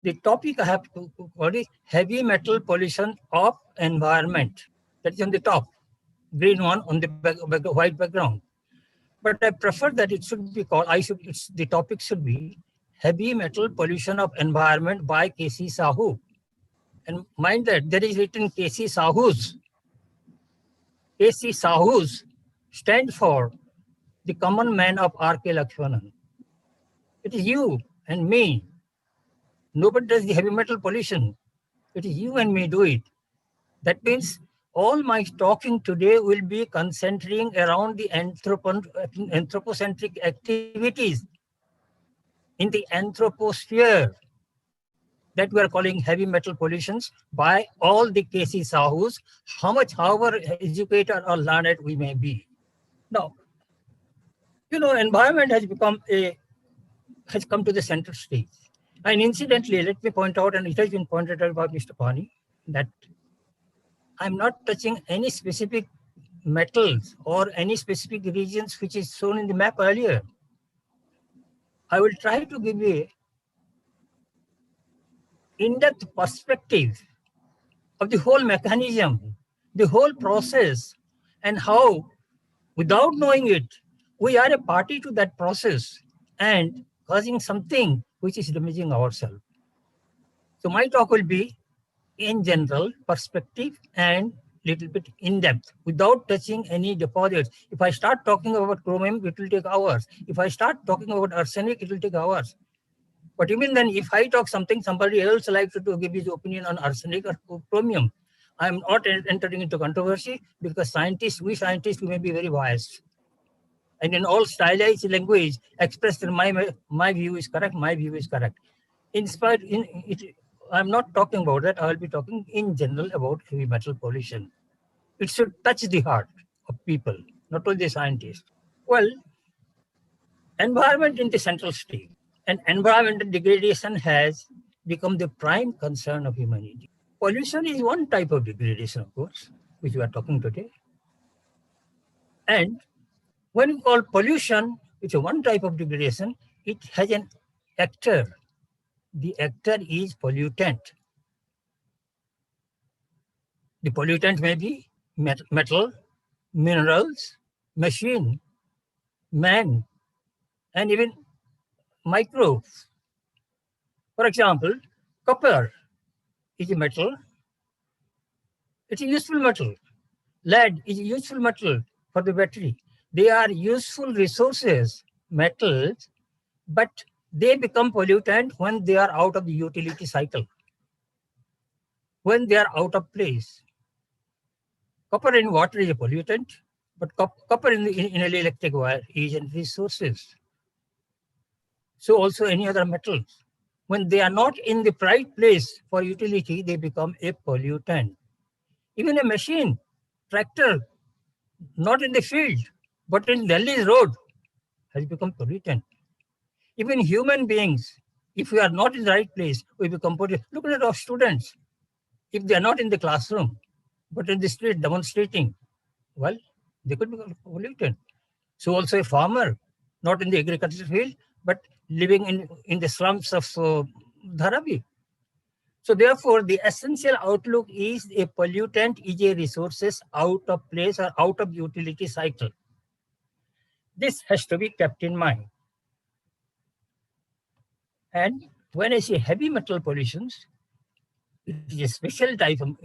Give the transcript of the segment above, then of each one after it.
The topic I have to call is heavy metal pollution of environment. That is on the top, green one on the white background. But I prefer that it should be called, the topic should be heavy metal pollution of environment by K.C. Sahu. And mind that there is written K.C. Sahu's. K.C. Sahu's stand for the common man of R.K. Lakshmanan. It is you and me. Nobody does the heavy metal pollution. It is you and me do it. That means all my talking today will be concentrating around the anthropocentric activities in the anthroposphere that we are calling heavy metal pollutions by all the K.C. Sahus, however educated or learned we may be. Now, environment has come to the center stage. And incidentally, let me point out, and it has been pointed out by Mr. Pani, that I'm not touching any specific metals or any specific regions which is shown in the map earlier. I will try to give you an in-depth perspective of the whole mechanism, the whole process, and how, without knowing it, we are a party to that process and causing something which is damaging ourselves. So my talk will be in general perspective and little bit in depth without touching any deposits. If I start talking about chromium, it will take hours. If I start talking about arsenic, it will take hours. But even then, if I talk something, somebody else likes to give his opinion on arsenic or chromium, I'm not entering into controversy because we scientists may be very biased. And in all stylized language expressed in my view is correct, my view is correct. I'm not talking about that. I will be talking in general about heavy metal pollution. It should touch the heart of people, not only the scientists. Well, environment in the central state and environmental degradation has become the prime concern of humanity. Pollution is one type of degradation, of course, which we are talking today. And when you call pollution, it's one type of degradation, it has an actor. The actor is pollutant. The pollutant may be metal, minerals, machine, man, and even microbes. For example, copper is a metal. It's a useful metal. Lead is a useful metal for the battery. They are useful resources, metals, but they become pollutant when they are out of the utility cycle, when they are out of place. Copper in water is a pollutant, but copper in an electric wire is a resources. So also any other metals. When they are not in the right place for utility, they become a pollutant. Even a machine, tractor, not in the field, but in Delhi's road, has become pollutant. Even human beings, if we are not in the right place, we become pollutant. Look at our students. If they are not in the classroom, but in the street demonstrating, well, they could become pollutant. So also a farmer, not in the agricultural field, but living in the slums of Dharavi. So therefore, the essential outlook is a pollutant is a resources out of place or out of utility cycle. This has to be kept in mind. And when I say heavy metal pollutions, it is a special type of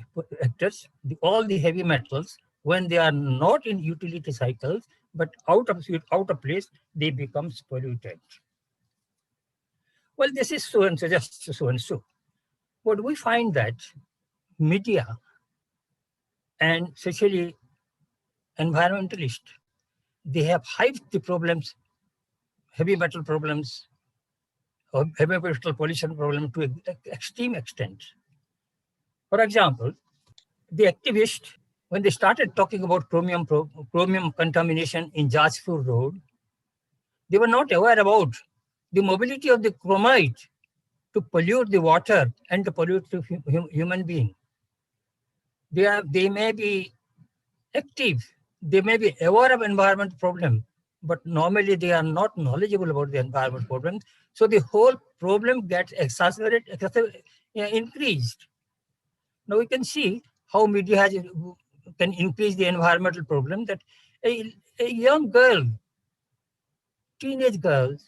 actors. All the heavy metals, when they are not in utility cycles, but out of place, they become pollutant. Well, this is so and so, just so and so. But we find that media and especially environmentalists, they have hyped the problems, heavy metal problems, or heavy metal pollution problem to an extreme extent. For example, the activists, when they started talking about chromium contamination in Jajpur Road, they were not aware about the mobility of the chromite to pollute the water and to pollute the human being. They may be active, they may be aware of environment problem, but normally they are not knowledgeable about the environment problems. So the whole problem gets increased. Now we can see how media can increase the environmental problem, that a young girl, teenage girls,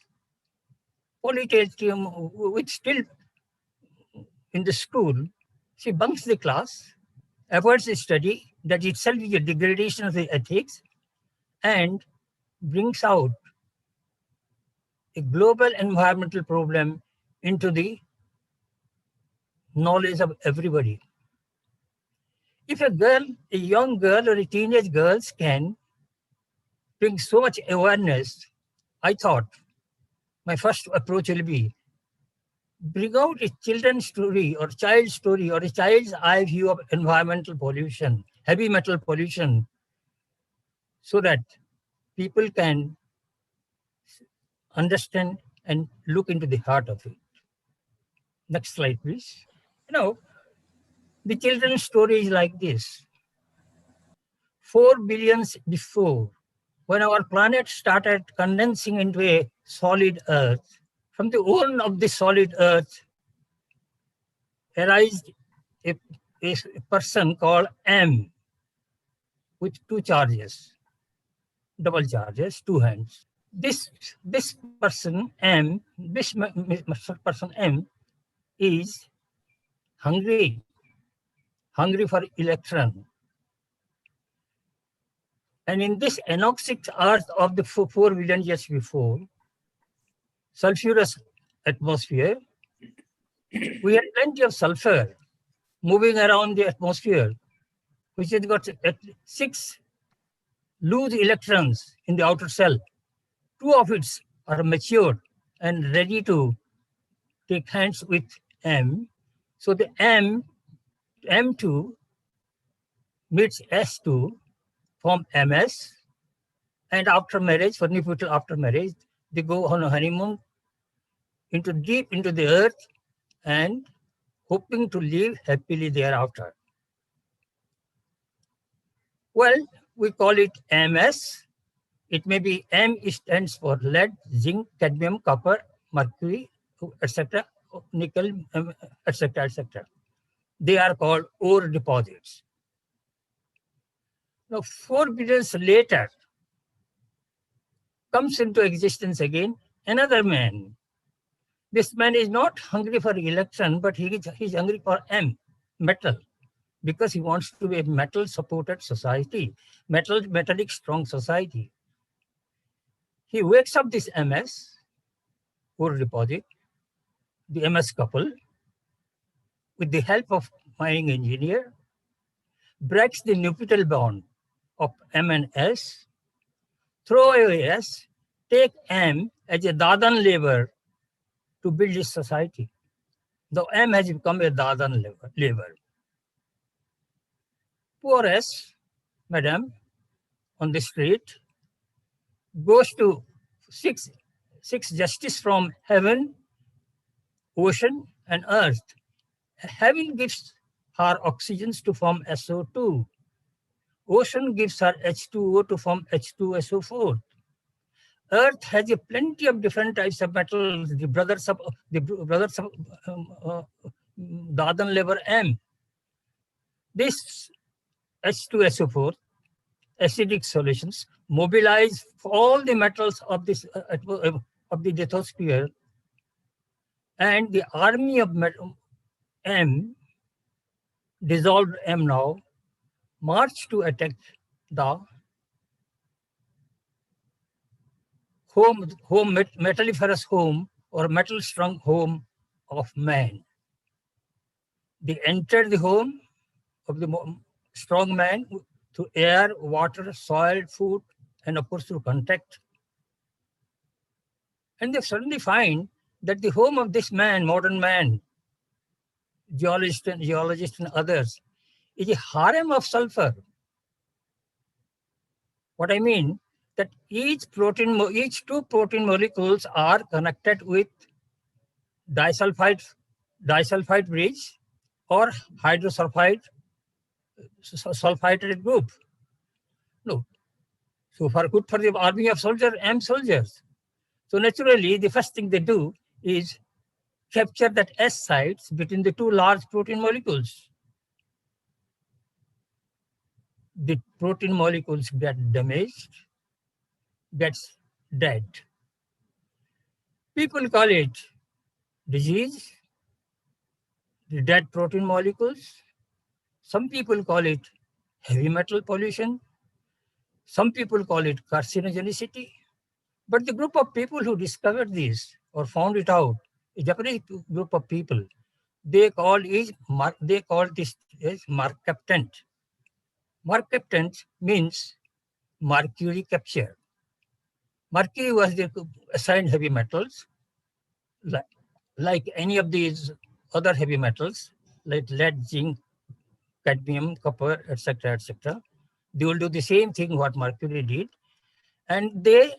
polytechnium, which still in the school, she bunks the class, avoids the study, that itself is a degradation of the ethics, and brings out a global environmental problem into the knowledge of everybody. If a young girl or a teenage girl can bring so much awareness, I thought my first approach will be bring out a children's story or a child's eye view of environmental pollution, heavy metal pollution, so that people can understand and look into the heart of it. Next slide, please. The children's story is like this. 4 billions before, when our planet started condensing into a solid Earth, from the urn of the solid Earth arose a, a person called M with two charges, double charges, two hands. This person M, person M is hungry for electron. And in this anoxic Earth of the 4 billion years before, sulfurous atmosphere, we had plenty of sulfur moving around the atmosphere, which has got 6 loose electrons in the outer shell. 2 of it are matured and ready to take hands with M. So the M2 meets S2, form MS, and after marriage, for nuptial after marriage, they go on a honeymoon deep into the earth and hoping to live happily thereafter. Well, we call it MS. It may be M stands for lead, zinc, cadmium, copper, mercury, etc., nickel, etc., etc. They are called ore deposits. Now, 4 billion later, comes into existence again another man. This man is not hungry for electron, but he's hungry for M, metal, because he wants to be a metal-supported society, metallic strong society. He wakes up this MS, ore deposit, the MS couple, with the help of mining engineer, breaks the nuptial bond of M and S, throw away S, take M as a dadan labor to build his society. The M has become a dadan labor. Poor S, madam, on the street, goes to six justice from heaven, ocean, and earth. Heaven gives her oxygens to form SO2. Ocean gives her H2O to form H2SO4. Earth has a plenty of different types of metals, the brothers of Dadan lever M. This H2SO4 acidic solutions mobilize all the metals of this of the lithosphere, and the army of M, dissolved M now, march to attack the metalliferous home or metal strong home of man. They enter the home of the strong man through air, water, soil, food, and of course through contact. And they suddenly find that the home of this man, modern man, geologist and others, is a harem of sulfur. What I mean, that each two protein molecules are connected with disulfide bridge or sulfide group. No, So for good for the army of soldiers, I am soldiers. So naturally, the first thing they do is capture that S sites between the two large protein molecules. The protein molecules get damaged, gets dead. People call it disease, the dead protein molecules. Some people call it heavy metal pollution. Some people call it carcinogenicity. But the group of people who discovered this or found it out, a Japanese group of people, they call this as mercaptant. Mercaptant means mercury capture. Mercury was the assigned heavy metals, like, like any of these other heavy metals, like lead, zinc, cadmium, copper, etc., etc. They will do the same thing what mercury did, and they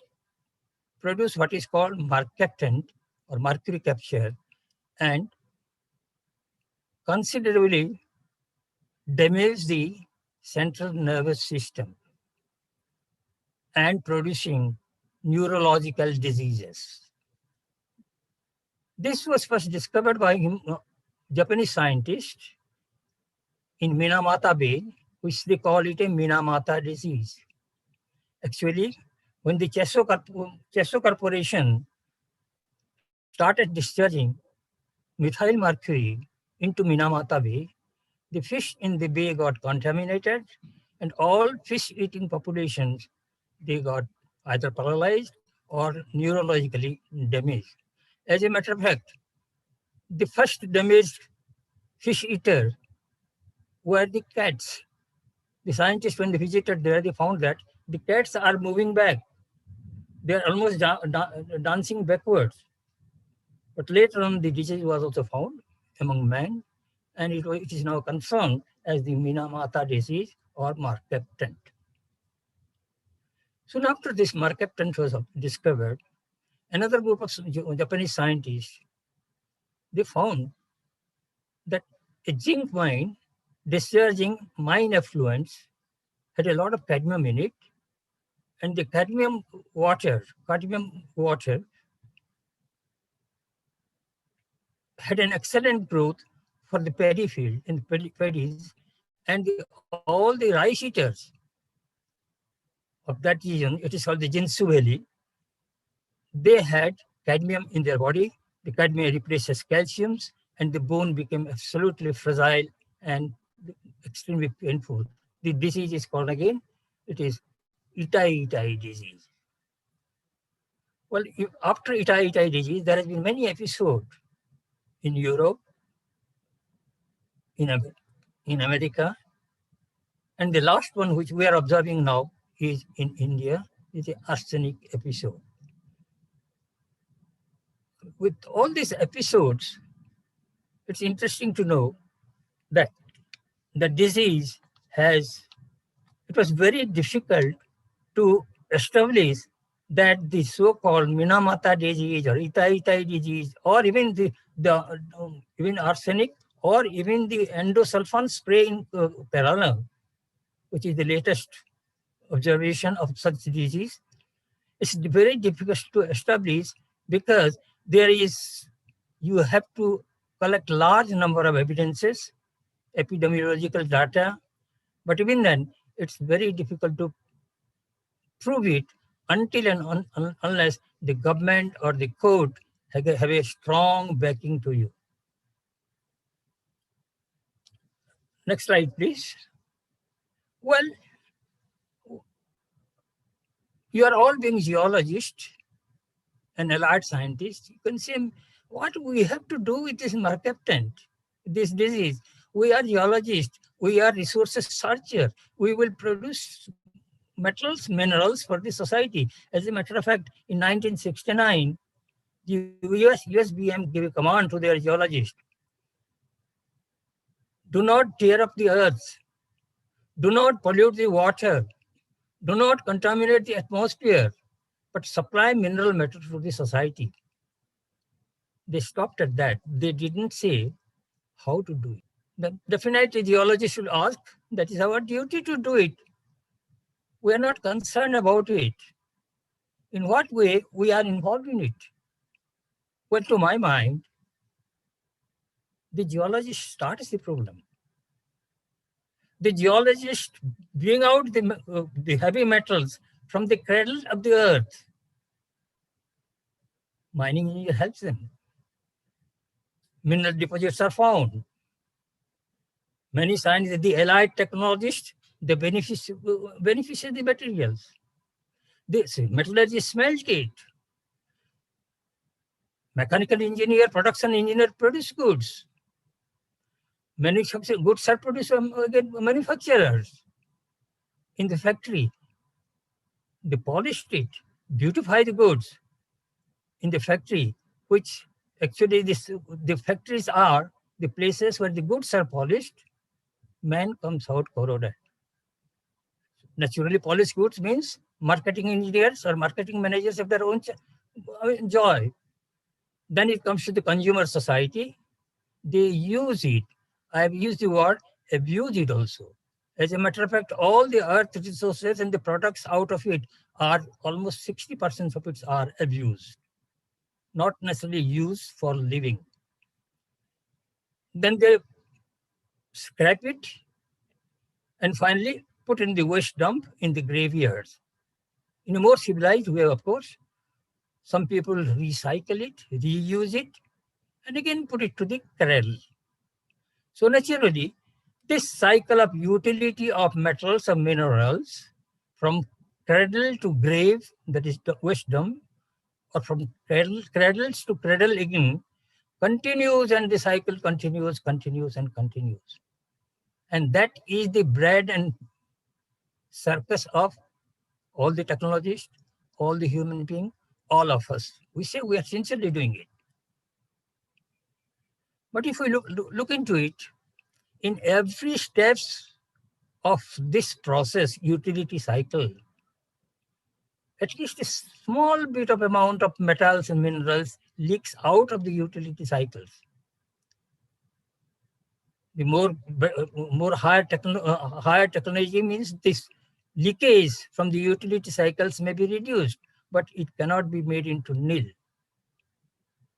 produce what is called mercaptant or mercury capture, and considerably damage the central nervous system and producing neurological diseases. This was first discovered by Japanese scientists in Minamata Bay, which they call it a Minamata disease. Actually, when the Cheso Corporation started discharging methyl mercury into Minamata Bay, the fish in the bay got contaminated, and all fish-eating populations, they got either paralyzed or neurologically damaged. As a matter of fact, the first damaged fish eater were the cats. The scientists, when they visited there, they found that the cats are moving back. They are almost dancing backwards. But later on, the disease was also found among men, and it is now confirmed as the Minamata disease or mercaptant. Soon after this mercaptant was discovered, another group of Japanese scientists, they found that a zinc mine discharging mine effluents had a lot of cadmium in it, and the cadmium water had an excellent growth for the paddy field in the paddies, and all the rice eaters of that region, it is called the Jinsu Valley, they had cadmium in their body. The cadmium replaces calcium, and the bone became absolutely fragile and extremely painful. The disease is called again, it is Itai disease. Well, after Itai disease, there has been many episodes in Europe, in, in America, and the last one which we are observing now is in India, is the arsenic episode. With all these episodes, it's interesting to know that the disease it was very difficult to establish that the so-called Minamata disease or Itai disease, or even even arsenic, or even the endosulfan spray in Kerala, which is the latest observation of such disease, it's very difficult to establish because you have to collect large number of evidences, epidemiological data, but even then, it's very difficult to prove it until and unless the government or the court have a strong backing to you. Next slide, please. Well, you are all being geologists and allied scientists. You can say, what we have to do with this mercaptant, this disease? We are geologists. We are resources searchers. We will produce metals, minerals for the society. As a matter of fact, in 1969, the USBM gave a command to their geologists. Do not tear up the earth. Do not pollute the water. Do not contaminate the atmosphere, but supply mineral matter to the society. They stopped at that. They didn't say how to do it. Definitely, geologists should ask, that is our duty to do it. We are not concerned about it. In what way we are involved in it? Well, to my mind, the geologist starts the problem. The geologists bring out the heavy metals from the cradle of the earth. Mining engineer helps them. Mineral deposits are found. Many scientists, the allied technologists, they beneficiate the materials. This metallurgists smelt it. Mechanical engineer, production engineer produce goods. Many goods are produced again manufacturers in the factory. They polished it, beautify the goods in the factory, which actually the factories are the places where the goods are polished. Man comes out corroded. Naturally, polished goods means marketing engineers or marketing managers have their own joy. Then it comes to the consumer society. They use it. I have used the word abuse it also. As a matter of fact, all the earth resources and the products out of it are almost 60% of it are abused, not necessarily used for living. Then they scrap it and finally put in the waste dump in the graveyards. In a more civilized way, of course, some people recycle it, reuse it, and again put it to the cradle. So naturally, this cycle of utility of metals and minerals from cradle to grave, that is the wisdom, or from cradles to cradle again, continues, and the cycle continues. And that is the bread and circus of all the technologists, all the human beings, all of us. We say we are sincerely doing it. But if we look into it, in every steps of this process, utility cycle, at least a small bit of amount of metals and minerals leaks out of the utility cycles. The more higher technology means this leakage from the utility cycles may be reduced, but it cannot be made into nil.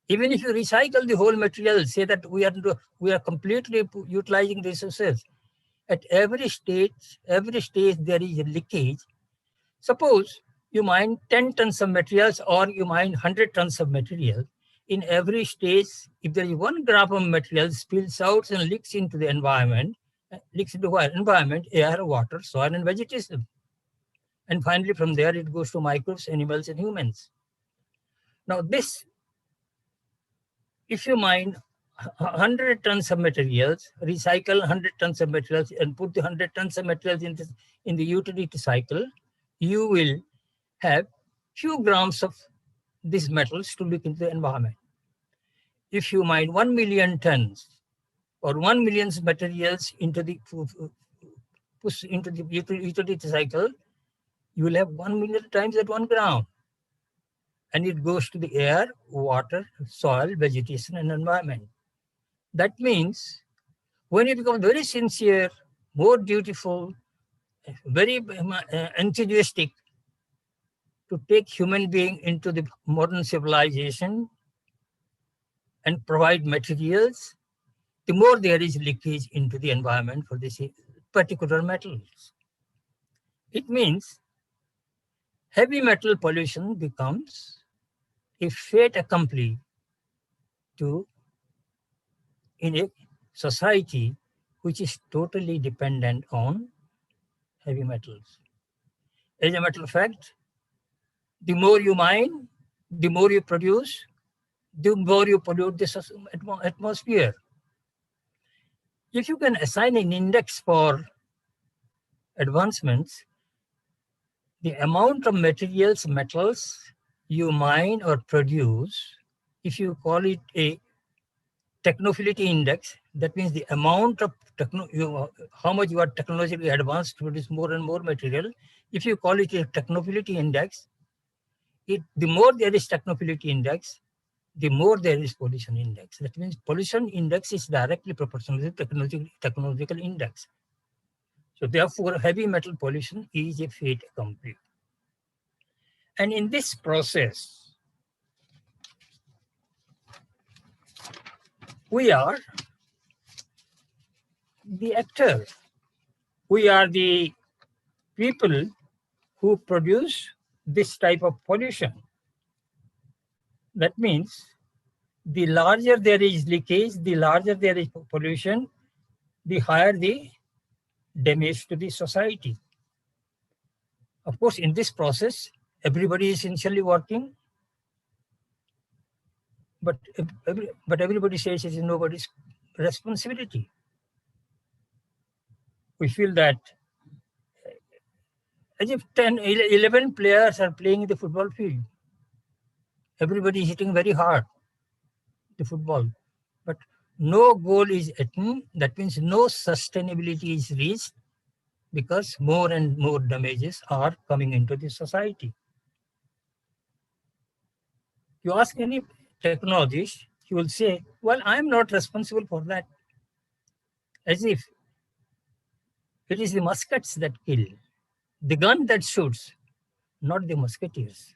Even if you recycle the whole material, say that we are completely utilizing resources, at every stage there is a leakage. Suppose you mine 10 tons of materials or you mine 100 tons of material. In every stage, if there is 1 gram of material spills out and leaks into the environment, air, water, soil, and vegetation. And finally, from there, it goes to microbes, animals, and humans. Now, if you mine 100 tons of materials, recycle 100 tons of materials, and put the 100 tons of materials in the utility cycle, you will have few grams of these metals to leak into the environment. If you mine 1 million tons or 1 million materials into the utility cycle, you will have 1 million times that 1 gram. And it goes to the air, water, soil, vegetation, and environment. That means when you become very sincere, more dutiful, very enthusiastic to take human being into the modern civilization and provide materials, the more there is leakage into the environment for this particular metals. It means heavy metal pollution becomes a fait accompli in a society which is totally dependent on heavy metals. As a matter of fact, the more you mine, the more you produce, the more you pollute the atmosphere. If you can assign an index for advancements, the amount of materials, metals you mine or produce, if you call it a technophility index, that means the amount of how much you are technologically advanced to produce more and more material. If you call it a technophility index, the more there is technophility index, the more there is pollution index. That means pollution index is directly proportional to technological index. So therefore, heavy metal pollution is a fait accompli. And in this process, we are the actor. We are the people who produce this type of pollution. That means the larger there is leakage, the larger there is pollution, the higher the damage to the society. Of course, in this process, everybody is essentially working, but everybody says it is nobody's responsibility. We feel that as if 10, 11 players are playing in the football field. Everybody is hitting very hard the football, but no goal is attained. That means no sustainability is reached because more and more damages are coming into the society. You ask any technologist, he will say, well, I am not responsible for that. As if it is the muskets that kill, the gun that shoots, not the musketeers.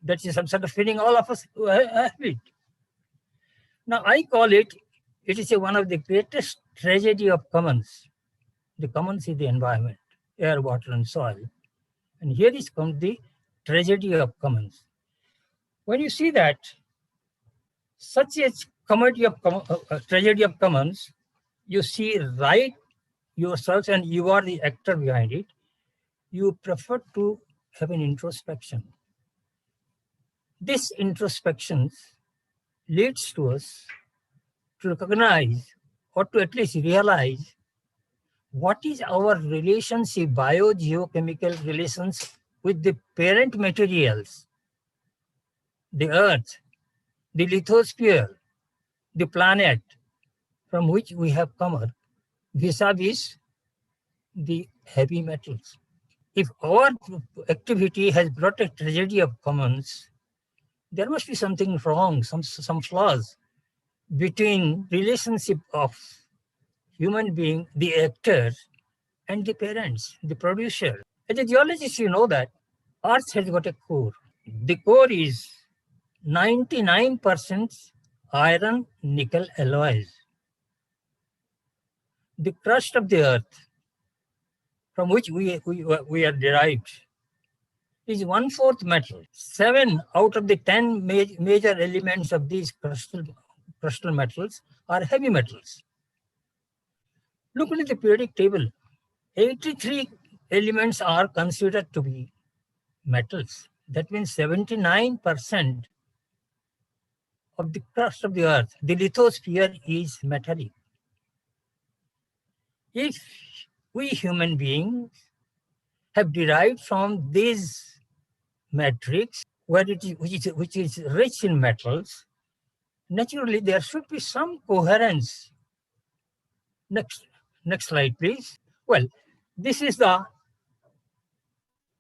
That is some sort of feeling all of us have it. Now, I call it is one of the greatest tragedy of commons. The commons is the environment, air, water, and soil. And here is come the tragedy of commons. When you see that such a tragedy of commons, you see right yourself and you are the actor behind it, you prefer to have an introspection. This introspection leads to us to recognize or to at least realize what is our relationship, biogeochemical relations with the parent materials, the earth, the lithosphere, the planet from which we have come vis-a-vis the heavy metals. If our activity has brought a tragedy of commons, there must be something wrong, some flaws between relationship of human being, the actor, and the parents, the producer. As a geologist, you know that Earth has got a core. The core is 99% iron nickel alloys. The crust of the earth from which we are derived is 1/4 metal. 7 out of the 10 major elements of these crustal metals are heavy metals. Look at the periodic table. 83 elements are considered to be metals. That means 79% of the crust of the earth, the lithosphere, is metallic. If we human beings have derived from this matrix, which is rich in metals, naturally there should be some coherence. Next slide, please. Well, this is the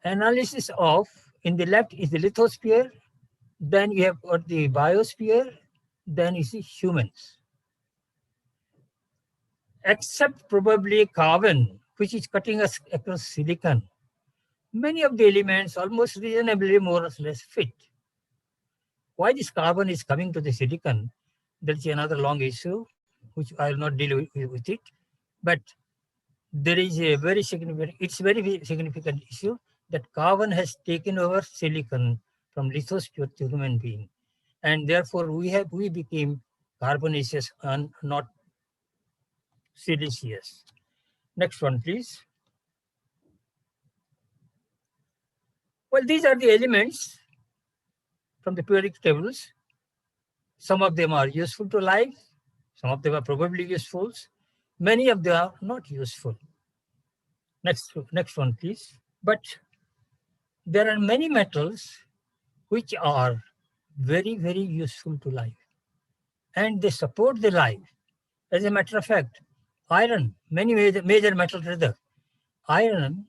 analysis of, in the left is the lithosphere, then you have got the biosphere, then you see humans. Except probably carbon, which is cutting us across silicon, many of the elements almost reasonably more or less fit. Why this carbon is coming to the silicon, that's another long issue, which I will not deal with it. But there is a very significant issue that carbon has taken over silicon from lithosphere to human being. And therefore we became carbonaceous and not siliceous. Next one, please. Well, these are the elements from the periodic tables. Some of them are useful to life. Some of them are probably useful. Many of them are not useful. Next one, please. But there are many metals which are very, very useful to life. And they support the life. As a matter of fact, iron, many major metals rather, iron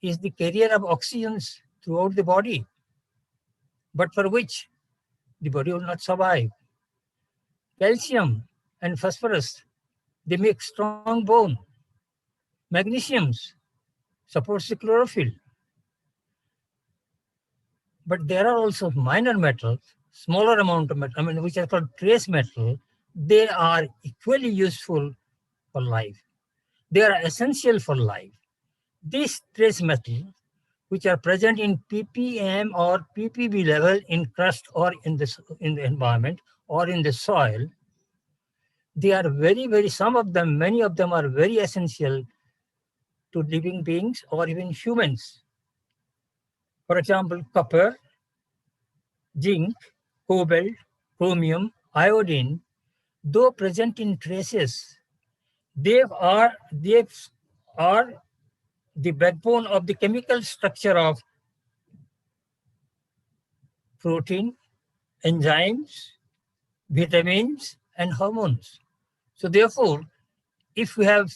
is the carrier of oxygens throughout the body, but for which the body will not survive. Calcium and phosphorus, they make strong bone. Magnesium supports the chlorophyll. But there are also minor metals, smaller amount of metal, which are called trace metal. They are equally useful for life. They are essential for life. These trace metals, which are present in ppm or ppb level in crust or in the environment or in the soil, they are many of them are very essential to living beings or even humans. For example, copper, zinc, cobalt, chromium, iodine, though present in traces, they are the backbone of the chemical structure of protein, enzymes, vitamins, and hormones. So therefore, if we have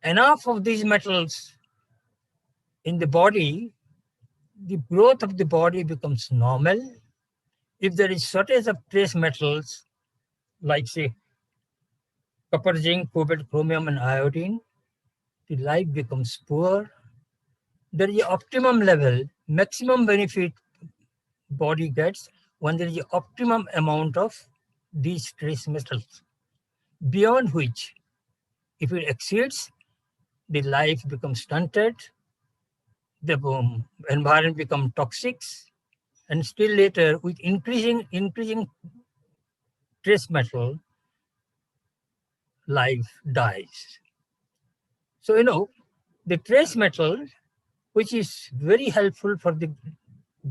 enough of these metals in the body, the growth of the body becomes normal. If there is shortage of trace metals, like say copper, zinc, cobalt, chromium, and iodine, the life becomes poor. There is optimum level, maximum benefit body gets when there is optimum amount of these trace metals, beyond which, if it exceeds, the life becomes stunted, the environment becomes toxic, and still later, with increasing trace metal, life dies. So, the trace metal, which is very helpful for the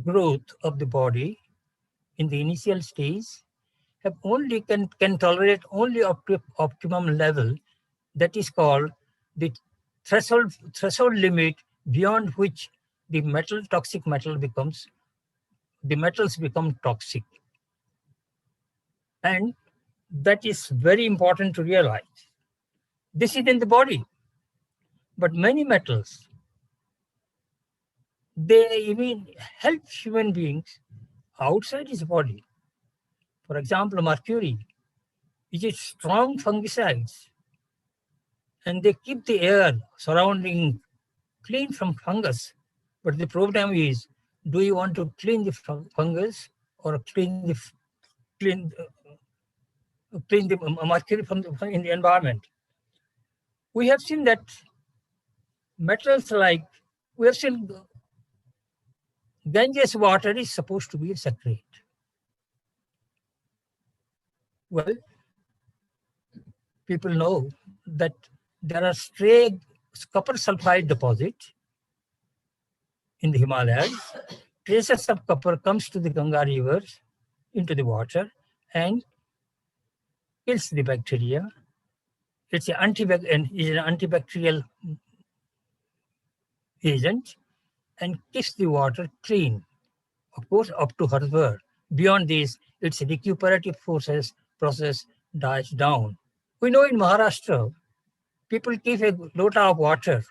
growth of the body in the initial stage, can tolerate only up to optimum level, that is called the threshold limit, beyond which the metals become toxic. And that is very important to realize. This is in the body. But many metals, they even help human beings outside his body. For example, mercury is a strong fungicides, and they keep the air surrounding clean from fungus. But the problem is, do you want to clean the fungus or clean the mercury in the environment? We have seen that metals we have seen Ganges water is supposed to be sacred. Well, people know that there are stray copper sulfide deposits in the Himalayas. Traces of copper comes to the Ganga rivers into the water and kills the bacteria. It's an antibacterial agent and keeps the water clean, of course, up to Harvard. Beyond this, its recuperative process dies down. We know in Maharashtra, people keep a lota of water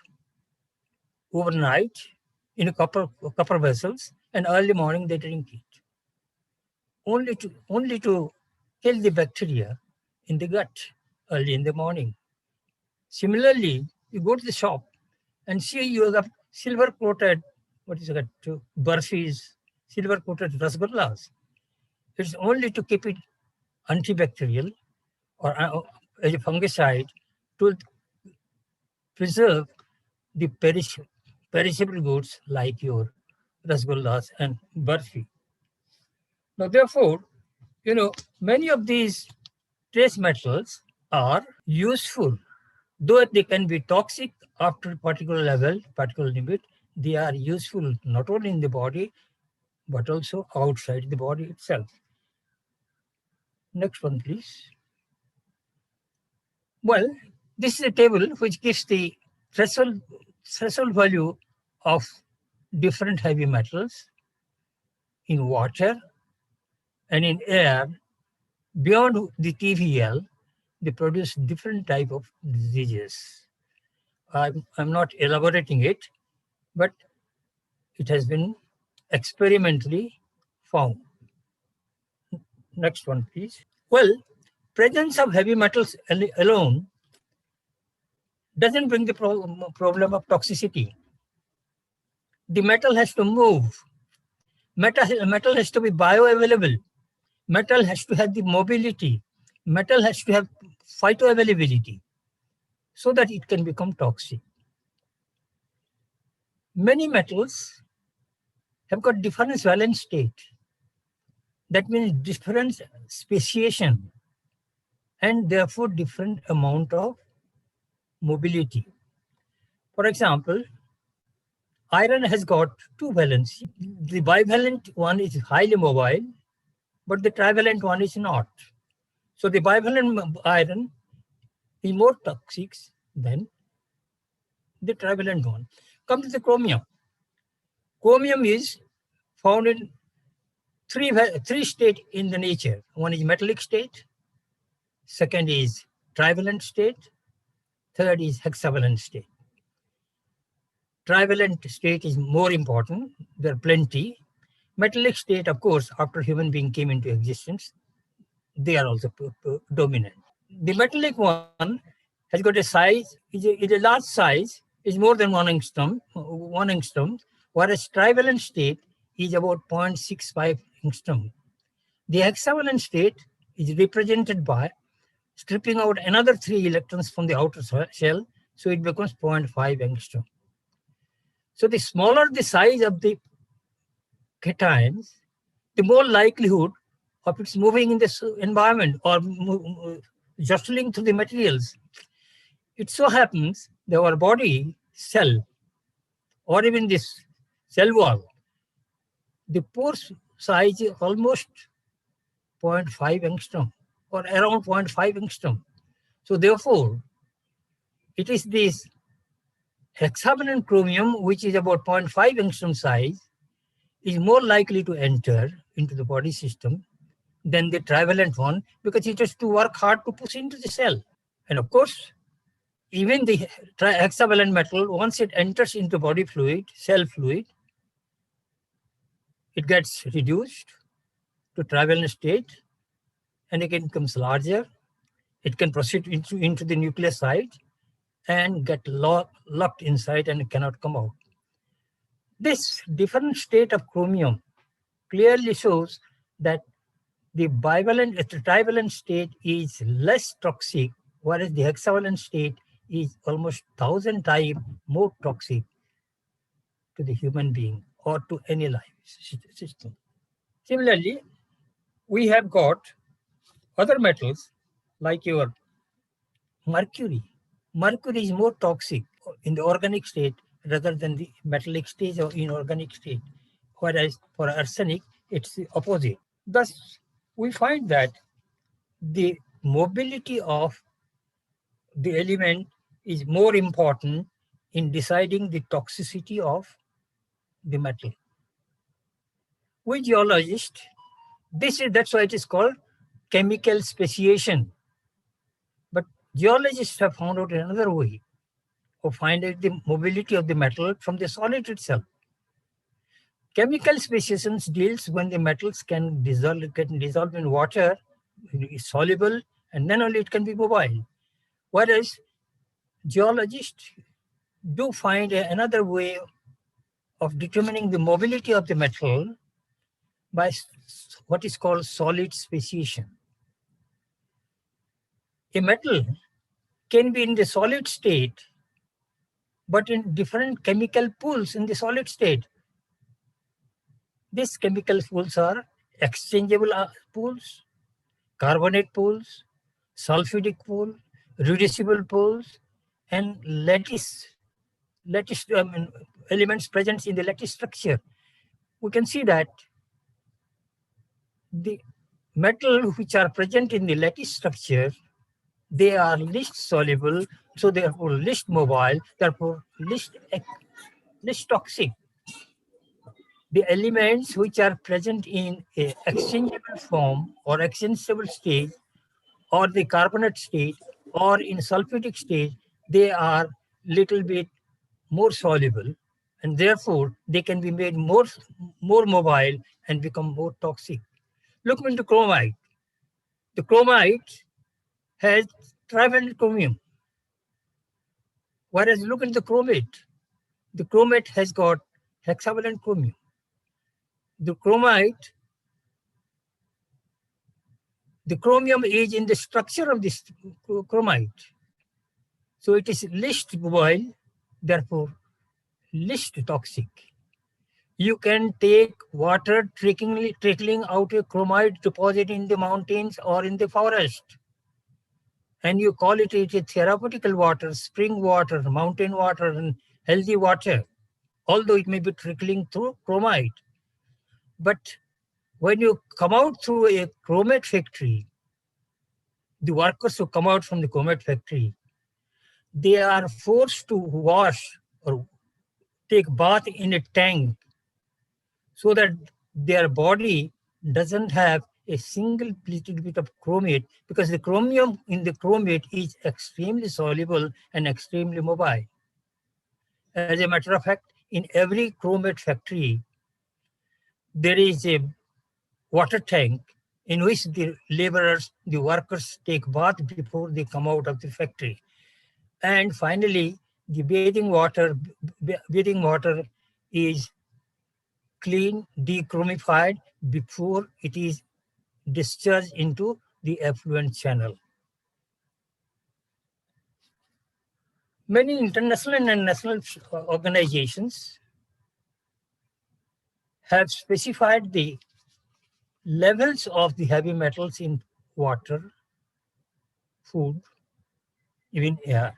overnight in copper vessels, and early morning they drink it, only to kill the bacteria in the gut early in the morning. Similarly, you go to the shop and see you have silver coated, burfis, silver coated rasgullas. It's only to keep it antibacterial or as a fungicide to preserve the perishable goods like your rasgullas and burfi. Now, therefore, many of these trace metals are useful, though they can be toxic after a particular level, particular limit. They are useful not only in the body, but also outside the body itself. Next one, please. Well, this is a table which gives the threshold value of different heavy metals in water and in air. Beyond the TVL, they produce different type of diseases. I'm not elaborating it, but it has been experimentally found. Next one, please. Well, presence of heavy metals alone doesn't bring the problem of toxicity. The metal has to move. Metal has to be bioavailable. Metal has to have the mobility. Metal has to have phytoavailability so that it can become toxic. Many metals have got different valence state. That means different speciation and therefore different amount of mobility. For example, iron has got two valency. The bivalent one is highly mobile, but the trivalent one is not. So the bivalent iron is more toxic than the trivalent one. Come to the chromium. Chromium is found in three states in the nature. One is metallic state, second is trivalent state, third is hexavalent state. Trivalent state is more important. There are plenty. Metallic state, of course, after human being came into existence, they are also dominant. The metallic one has got a size, is a large size, is more than 1 angstrom, whereas trivalent state is about 0.65 angstrom. The hexavalent state is represented by stripping out another 3 electrons from the outer shell, so it becomes 0.5 angstrom. So the smaller the size of the cations, the more likelihood of its moving in this environment or jostling through the materials. It so happens that our body cell or even this cell wall, the pore size is almost 0.5 angstrom or around 0.5 angstrom. So therefore, it is this hexavalent chromium, which is about 0.5 angstrom size, is more likely to enter into the body system than the trivalent one because it has to work hard to push into the cell. And of course, even the hexavalent metal, once it enters into body fluid, cell fluid, it gets reduced to trivalent state and it becomes larger. It can proceed into the nucleus site and get locked inside and it cannot come out. This different state of chromium clearly shows that the trivalent state is less toxic, whereas the hexavalent state is almost 1,000 times more toxic to the human being or to any life system. Similarly, we have got other metals like your mercury. Mercury is more toxic in the organic state rather than the metallic state or inorganic state, whereas for arsenic, it's the opposite. Thus, we find that the mobility of the element is more important in deciding the toxicity of the metal. We geologists, that's why it is called chemical speciation. But geologists have found out another way of finding the mobility of the metal from the solid itself. Chemical speciation deals when the metals can dissolve in water, is soluble, and then only it can be mobile. Whereas geologists do find another way of determining the mobility of the metal by what is called solid speciation. A metal can be in the solid state, but in different chemical pools in the solid state. These chemical pools are exchangeable pools, carbonate pools, sulfidic pool, reducible pools, and lattice elements present in the lattice structure. We can see that the metal which are present in the lattice structure, they are least soluble, so therefore least mobile, therefore least toxic. The elements which are present in a exchangeable form or exchangeable state or the carbonate state or in sulfidic state, they are little bit more soluble and therefore they can be made more mobile and become more toxic. Look into chromite. The chromite has trivalent chromium. Whereas look at the chromate. The chromate has got hexavalent chromium. The chromium is in the structure of this chromite. So it is least mobile, therefore least toxic. You can take water trickling out a chromite deposit in the mountains or in the forest, and you call it a therapeutical water, spring water, mountain water, and healthy water, although it may be trickling through chromite. But when you come out through a chromate factory, the workers who come out from the chromate factory, they are forced to wash or take bath in a tank so that their body doesn't have a single little bit of chromate, because the chromium in the chromate is extremely soluble and extremely mobile. As a matter of fact, in every chromate factory, there is a water tank in which the laborers, the workers take bath before they come out of the factory. And finally, the bathing water is clean, dechromified before it is discharged into the effluent channel. Many international and national organizations have specified the levels of the heavy metals in water, food, even air.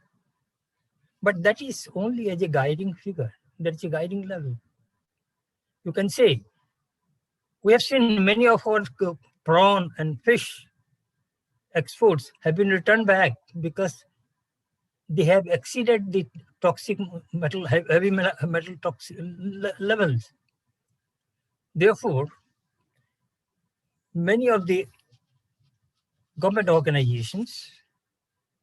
But that is only as a guiding figure. That's a guiding level. You can say, we have seen many of our prawn and fish exports have been returned back because they have exceeded the toxic metal, heavy metal toxic levels. Therefore, many of the government organizations,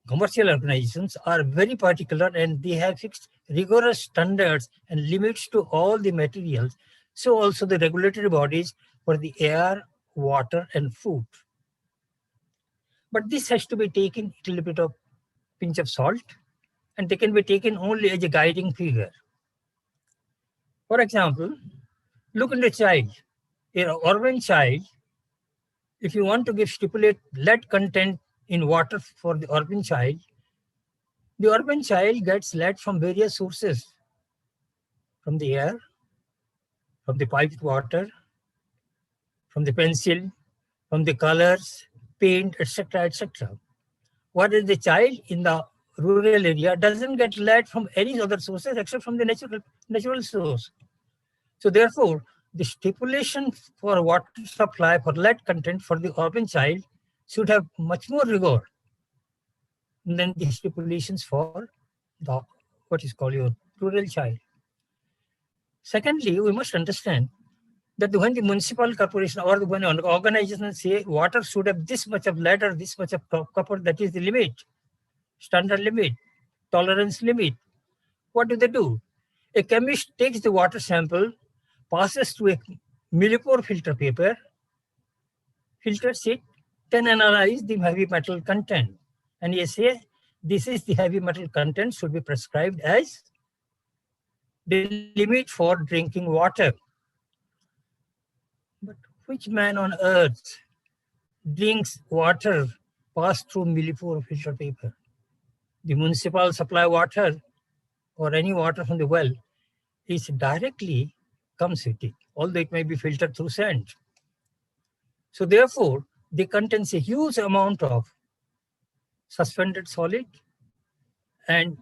commercial organizations are very particular, and they have fixed rigorous standards and limits to all the materials. So also the regulatory bodies for the air, water, and food. But this has to be taken a little bit of pinch of salt, and they can be taken only as a guiding figure. For example, look at the child, an urban child. If you want to stipulate lead content in water for the urban child gets lead from various sources, from the air, from the piped water, from the pencil, from the colors, paint, etc., etc. Whereas the child in the rural area doesn't get lead from any other sources except from the natural source. So therefore, the stipulation for water supply for lead content for the urban child should have much more rigor than the stipulations for the what is called your rural child. Secondly, we must understand that when the municipal corporation or when an organization say water should have this much of lead or this much of copper, that is the limit, standard limit, tolerance limit. What do? A chemist takes the water sample, passes through a millipore filter paper, filters it, then analyze the heavy metal content. And you say, this is the heavy metal content should be prescribed as the limit for drinking water. But which man on earth drinks water passed through millipore filter paper? The municipal supply water or any water from the well is directly comes with it, although it may be filtered through sand. So therefore, they contain a huge amount of suspended solid and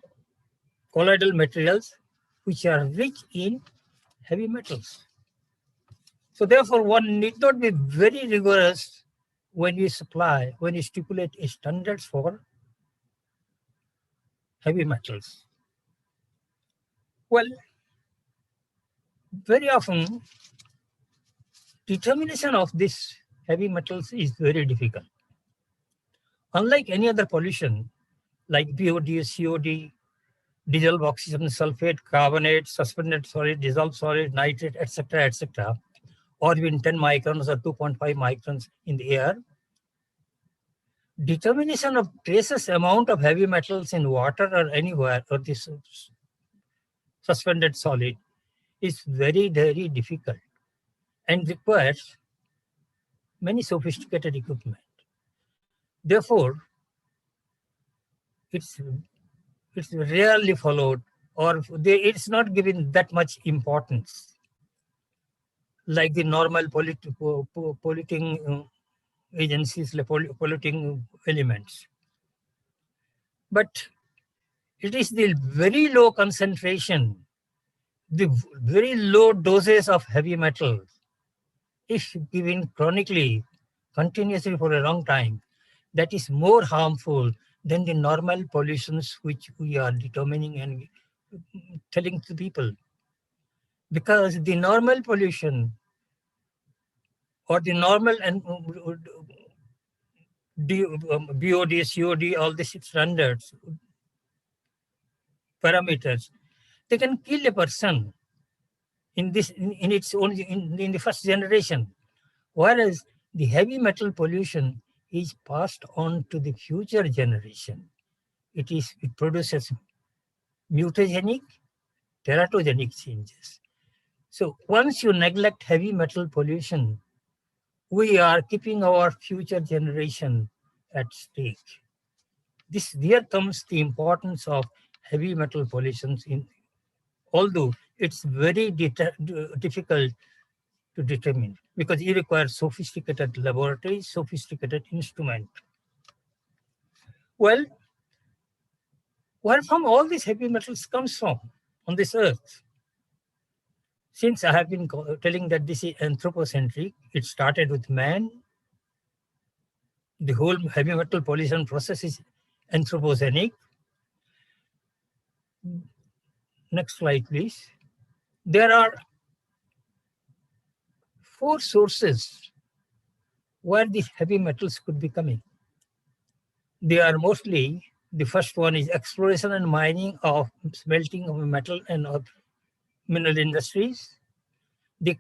colloidal materials which are rich in heavy metals. So therefore, one need not be very rigorous when you stipulate standards for heavy metals. Well, very often, determination of these heavy metals is very difficult. Unlike any other pollution, like BOD, COD, dissolved oxygen sulfate, carbonate, suspended solid, dissolved solid, nitrate, etc., or even 10 microns or 2.5 microns in the air, determination of traces amount of heavy metals in water or anywhere or this suspended solid is very, very difficult and requires many sophisticated equipment. Therefore, it's rarely followed, or it's not given that much importance like the normal polluting agencies, like polluting elements. But it is the very low concentration, the very low doses of heavy metals, if given chronically, continuously for a long time, that is more harmful than the normal pollutions which we are determining and telling to people. Because the normal pollution or the normal and BOD, COD, all these standards, parameters, they can kill a person in its own in the first generation. Whereas the heavy metal pollution is passed on to the future generation. It produces mutagenic, teratogenic changes. So once you neglect heavy metal pollution, we are keeping our future generation at stake. Here comes the importance of heavy metal pollutions although it's very difficult to determine because it requires sophisticated laboratories, sophisticated instrument. Well, where from all these heavy metals comes from on this earth? Since I have been telling that this is anthropocentric, it started with man. The whole heavy metal pollution process is anthropogenic. Next slide, please. There are 4 sources where these heavy metals could be coming. They are mostly, the first one is exploration and mining of smelting of metal and mineral industries. They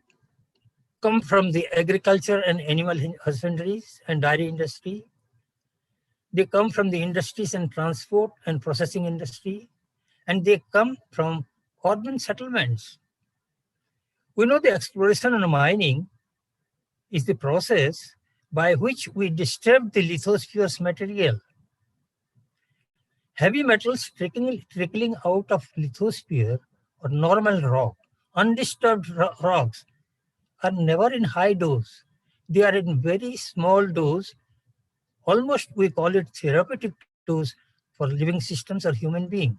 come from the agriculture and animal husbandries and dairy industry. They come from the industries and transport and processing industry. And they come from urban settlements. We know the exploration and mining is the process by which we disturb the lithosphere's material. Heavy metals trickling out of lithosphere or normal rock, undisturbed rocks, are never in high dose. They are in very small dose. Almost we call it therapeutic dose for living systems or human being.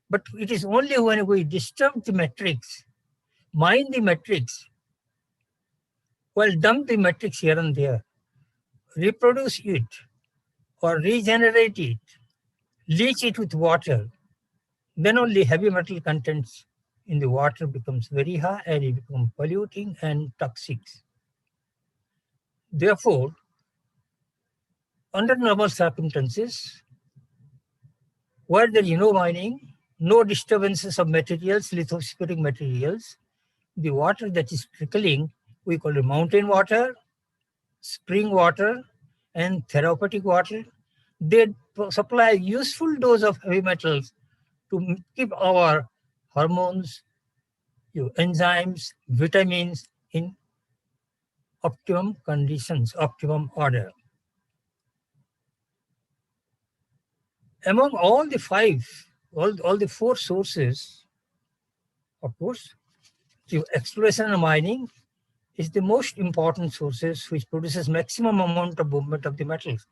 But it is only when we disturb the matrix, mine the matrix, dump the matrix here and there, reproduce it or regenerate it, leach it with water, then only heavy metal contents in the water becomes very high and it becomes polluting and toxic. Therefore, under normal circumstances, where there is no mining, no disturbances of materials, lithospheric materials, the water that is trickling, we call it mountain water, spring water, and therapeutic water. They supply useful dose of heavy metals to keep our hormones, enzymes, vitamins in optimum conditions, optimum order. Among all the 5, all the 4 sources, of course, the exploration and mining is the most important sources which produces maximum amount of movement of the metals.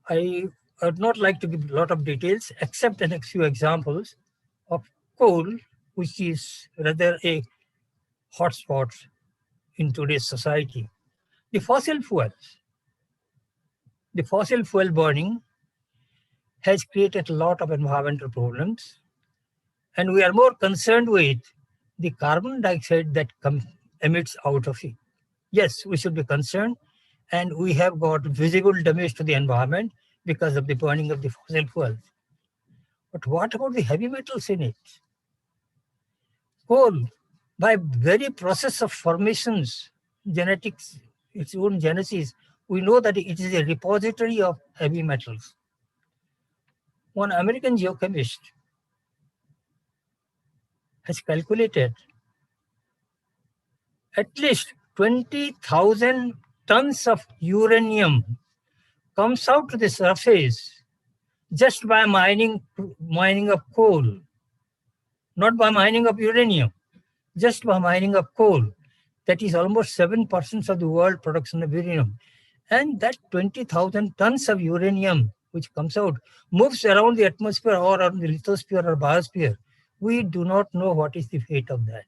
I would not like to give a lot of details except a few examples of coal, which is rather a hotspot in today's society. The fossil fuel burning has created a lot of environmental problems, and we are more concerned with the carbon dioxide that emits out of it. Yes, we should be concerned, and we have got visible damage to the environment because of the burning of the fossil fuels. But what about the heavy metals in it? Coal, by very process of formations, genetics, its own genesis, we know that it is a repository of heavy metals. One American geochemist has calculated at least 20,000 tons of uranium comes out to the surface just by mining of coal, not by mining of uranium, just by mining of coal. That is almost 7% of the world production of uranium. And that 20,000 tons of uranium which comes out moves around the atmosphere or around the lithosphere or biosphere. We do not know what is the fate of that.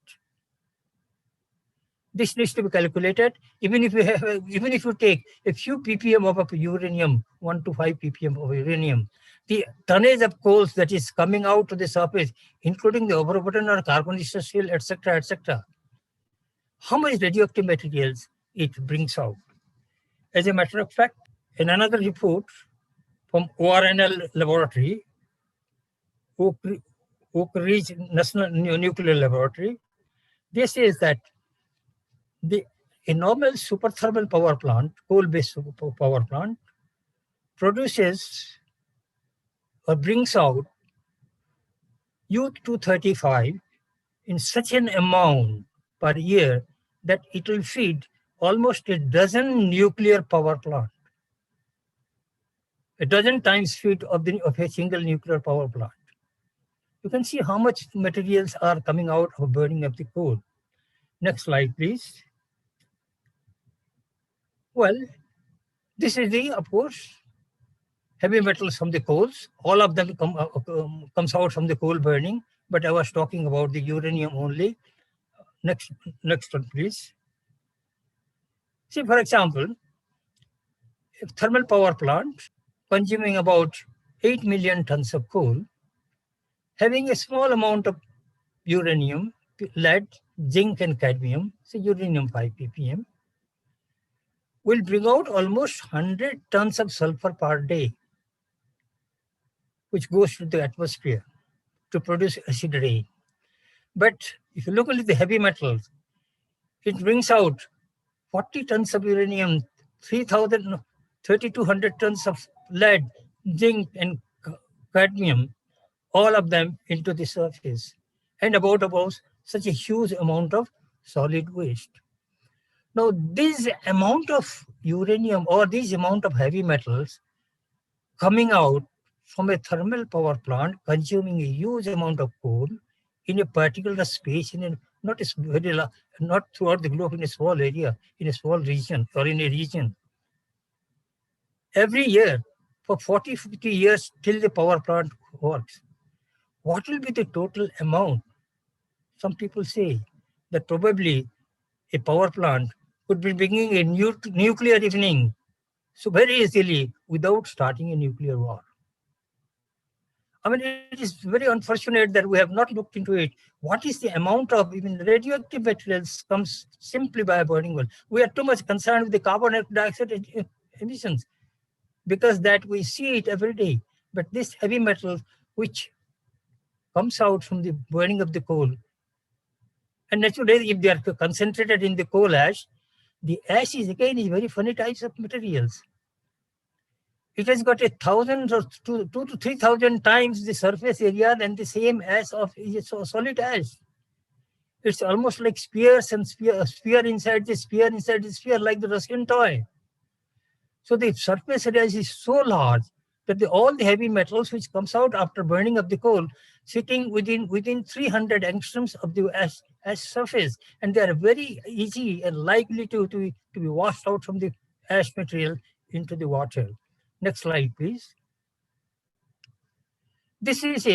This needs to be calculated. Even if you take a few ppm of uranium, 1 to 5 ppm of uranium, the tonnage of coals that is coming out to the surface, including the overburden or carbonaceous shell, etc., etc., how much radioactive materials it brings out. As a matter of fact, in another report from ORNL laboratory, Oak Ridge National Nuclear Laboratory, they says that a normal superthermal power plant, coal-based power plant, produces or brings out U-235 in such an amount per year that it will feed almost a dozen nuclear power plants. A dozen times feed of a single nuclear power plant. You can see how much materials are coming out of burning of the coal. Next slide, please. Well, this is of course, heavy metals from the coals. All of them comes out from the coal burning, but I was talking about the uranium only. Next one, please. See, for example, a thermal power plant consuming about 8 million tons of coal, having a small amount of uranium, lead, zinc, and cadmium, say uranium 5 ppm, will bring out almost 100 tons of sulfur per day, which goes to the atmosphere to produce acid rain. But if you look at the heavy metals, it brings out 40 tons of uranium, 3,200 tons of lead, zinc, and cadmium, all of them into the surface, and about such a huge amount of solid waste. Now, this amount of uranium or this amount of heavy metals coming out from a thermal power plant consuming a huge amount of coal in a particular space, not throughout the globe, in a small area, in a small region or in a region. Every year for 40, 50 years till the power plant works. What will be the total amount? Some people say that probably a power plant could be bringing a nuclear evening so very easily without starting a nuclear war. I mean, it is very unfortunate that we have not looked into it. What is the amount of even radioactive materials comes simply by burning wood? We are too much concerned with the carbon dioxide emissions because that we see it every day. But this heavy metal which comes out from the burning of the coal, and naturally if they are concentrated in the coal ash, the ash is again very funny types of materials. It has got 1,000 or 2,000 to 3,000 times the surface area than the same ash of solid ash. It's almost like spheres and sphere inside the sphere, like the Russian toy. So the surface area is so large that all the heavy metals which comes out after burning of the coal sitting within 300 angstroms of the ash surface, and they are very easy and likely to be washed out from the ash material into the water. Next slide, please. This is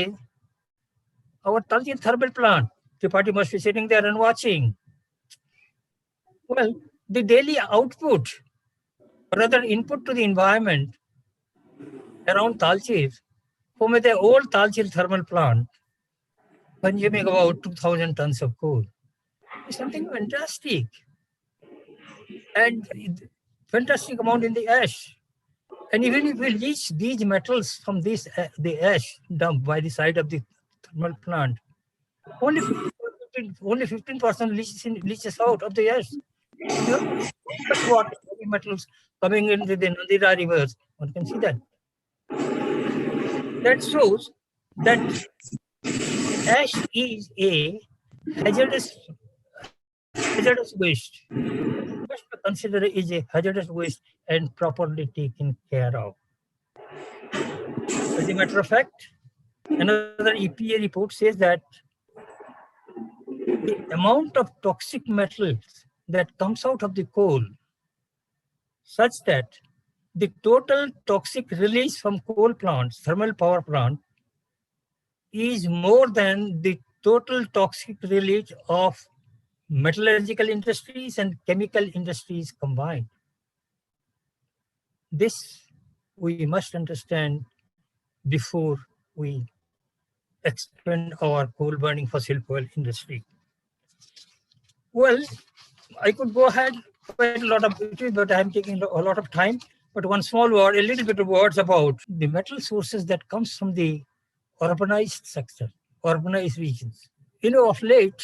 our Talcher thermal plant. The party must be sitting there and watching. Well, the daily output, rather input to the environment around Talcher from the old Talcher thermal plant, consuming about 2,000 tons of coal, is something fantastic. And fantastic amount in the ash. And even if we leach these metals from the ash dumped by the side of the thermal plant, only 15% leaches out of the ash. Much water, heavy metals coming into the Nandira rivers. One can see that. That shows that ash is a hazardous waste. Must be considered is a hazardous waste and properly taken care of. As a matter of fact, another EPA report says that the amount of toxic metals that comes out of the coal, such that the total toxic release from coal plants, thermal power plant, is more than the total toxic release of metallurgical industries and chemical industries combined. This we must understand before we expand our coal burning fossil fuel industry. Well, I could go ahead quite a lot of it, but I'm taking a lot of time. But one small word, a little bit of words about the metal sources that comes from the urbanized sector, urbanized regions. Of late,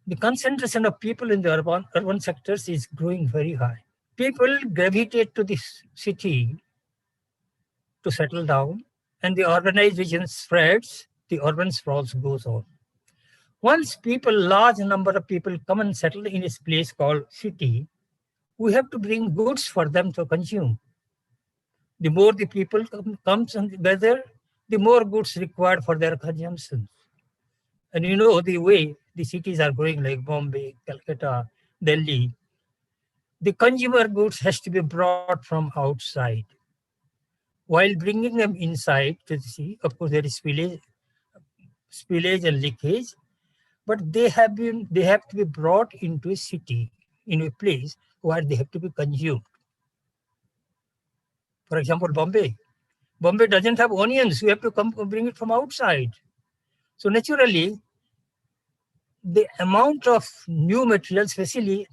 the concentration of people in the urban sectors is growing very high. People gravitate to this city to settle down, and the urbanized region spreads, the urban sprawls goes on. Once large number of people come and settle in a place called city, we have to bring goods for them to consume. The more the people comes together, the more goods required for their consumption. And the way the cities are growing like Bombay, Calcutta, Delhi, the consumer goods has to be brought from outside. While bringing them inside to the sea, of course, there is spillage and leakage, but they have to be brought into a city, in a place where they have to be consumed. For example, Bombay. Bombay doesn't have onions. We have to bring it from outside. So naturally, the amount of new materials, especially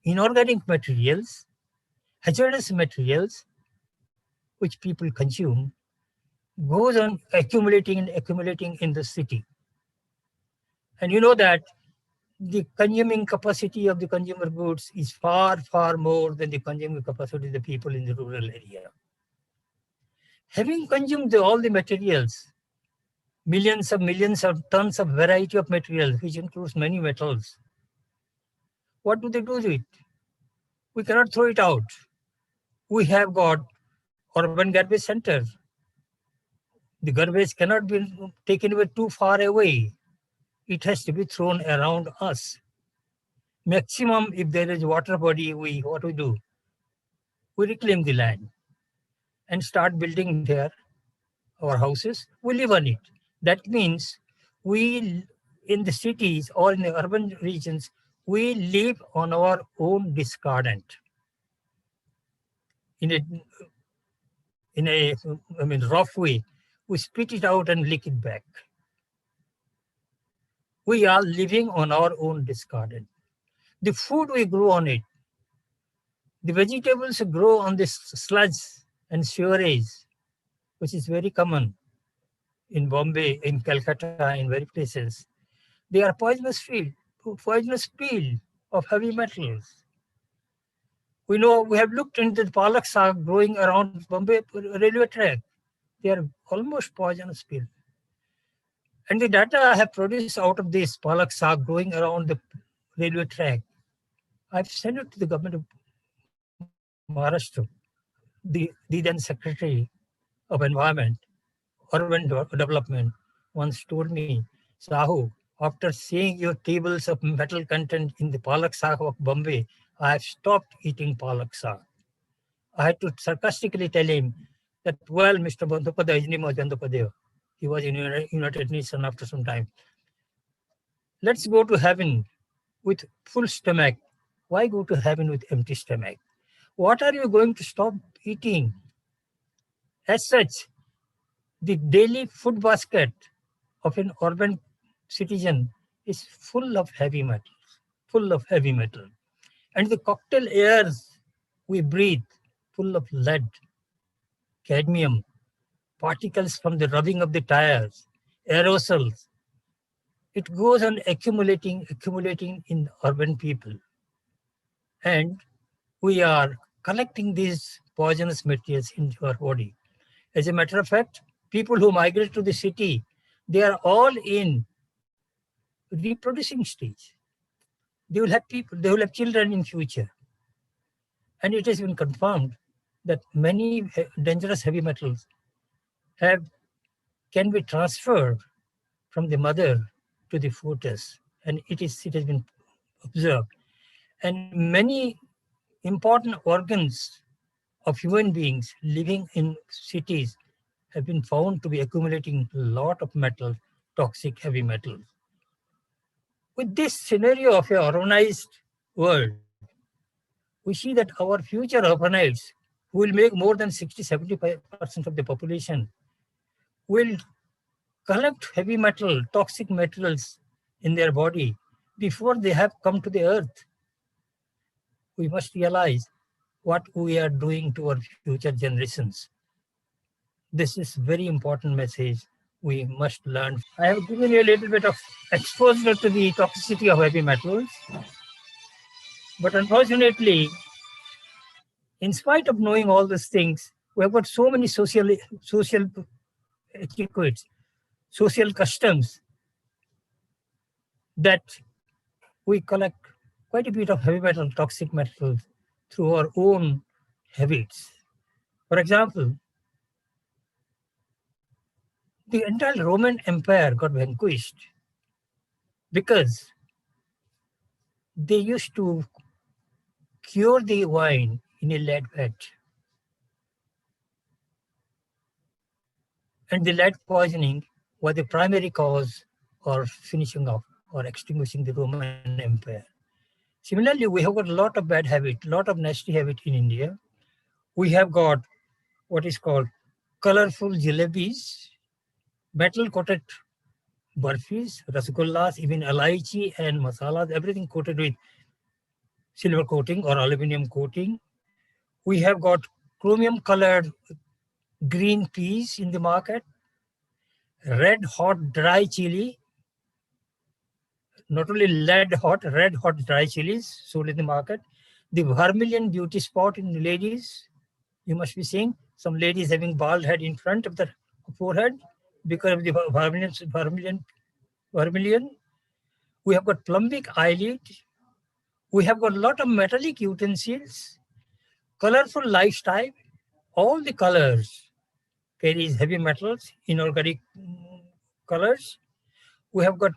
inorganic materials, hazardous materials, which people consume, goes on accumulating in the city. And you know that the consuming capacity of the consumer goods is far, far more than the consuming capacity of the people in the rural area. Having consumed all the materials, millions of tons of variety of materials, which includes many metals, what do they do with it? We cannot throw it out. We have got urban garbage centers. The garbage cannot be taken away too far away. It has to be thrown around us. Maximum, if there is water body, what we do? We reclaim the land and start building there our houses. We live on it. That means we, in the cities or in the urban regions, we live on our own discardant. In a rough way, we spit it out and lick it back. We are living on our own discardant. The food we grow on it, the vegetables grow on this sludge and sewerage, which is very common in Bombay, in Calcutta, in various places. They are poisonous peel of heavy metals. We know, we have looked into the palak saag growing around Bombay railway track. They are almost poisonous peel. And the data I have produced out of this palak saag growing around the railway track, I've sent it to the government of Maharashtra. The then Secretary of Environment, Urban Development, once told me, Sahu, after seeing your tables of metal content in the palak saag of Bombay, I have stopped eating palak saag. I had to sarcastically tell him that, well, Mr. Bandyopadhyay, his name was Bandyopadhyay. He was in United Nations after some time. Let's go to heaven with full stomach. Why go to heaven with empty stomach? What are you going to stop eating? As such, the daily food basket of an urban citizen is full of heavy metal. And the cocktail airs we breathe, full of lead, cadmium, particles from the rubbing of the tires, aerosols. It goes on accumulating in urban people. And we are collecting these poisonous materials into our body. As a matter of fact, people who migrate to the city, they are all in reproducing stage. They will have people, they will have children in future. And it has been confirmed that many dangerous heavy metals have can be transferred from the mother to the fetus, and it has been observed. And many important organs of human beings living in cities have been found to be accumulating a lot of metal, toxic heavy metals. With this scenario of a urbanized world, we see that our future urbanites, who will make more than 60-70% of the population, will collect heavy metal, toxic metals in their body before they have come to the earth. We must realize what we are doing to our future generations. This is very important message we must learn. I have given you a little bit of exposure to the toxicity of heavy metals, but unfortunately, in spite of knowing all these things, we have got so many social etiquettes, social customs that we collect quite a bit of heavy metal, toxic metals through our own habits. For example, the entire Roman Empire got vanquished because they used to cure the wine in a lead vat. And the lead poisoning was the primary cause or finishing off or extinguishing the Roman Empire. Similarly, we have got a lot of bad habit, a lot of nasty habit in India. We have got what is called colorful jalebis, metal coated burfis, rasgullas, even elaichi and masalas, everything coated with silver coating or aluminum coating. We have got chromium colored green peas in the market, red hot dry chili, not only red hot dry chilies sold in the market, the vermilion beauty spot in the ladies. You must be seeing some ladies having bald head in front of the forehead because of the vermilion. We have got plumbic eyelid. We have got a lot of metallic utensils, colorful lifestyle. All the colors carries heavy metals, inorganic colors. We have got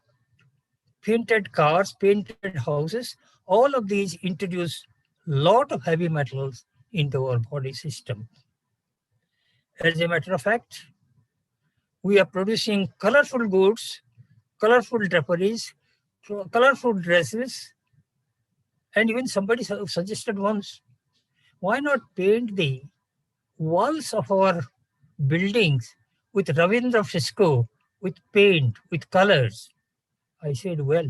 painted cars, painted houses. All of these introduce lot of heavy metals into our body system. As a matter of fact, we are producing colorful goods, colorful draperies, colorful dresses, and even somebody suggested once, why not paint the walls of our buildings with Ravindra fresco, with paint, with colors? I said, well,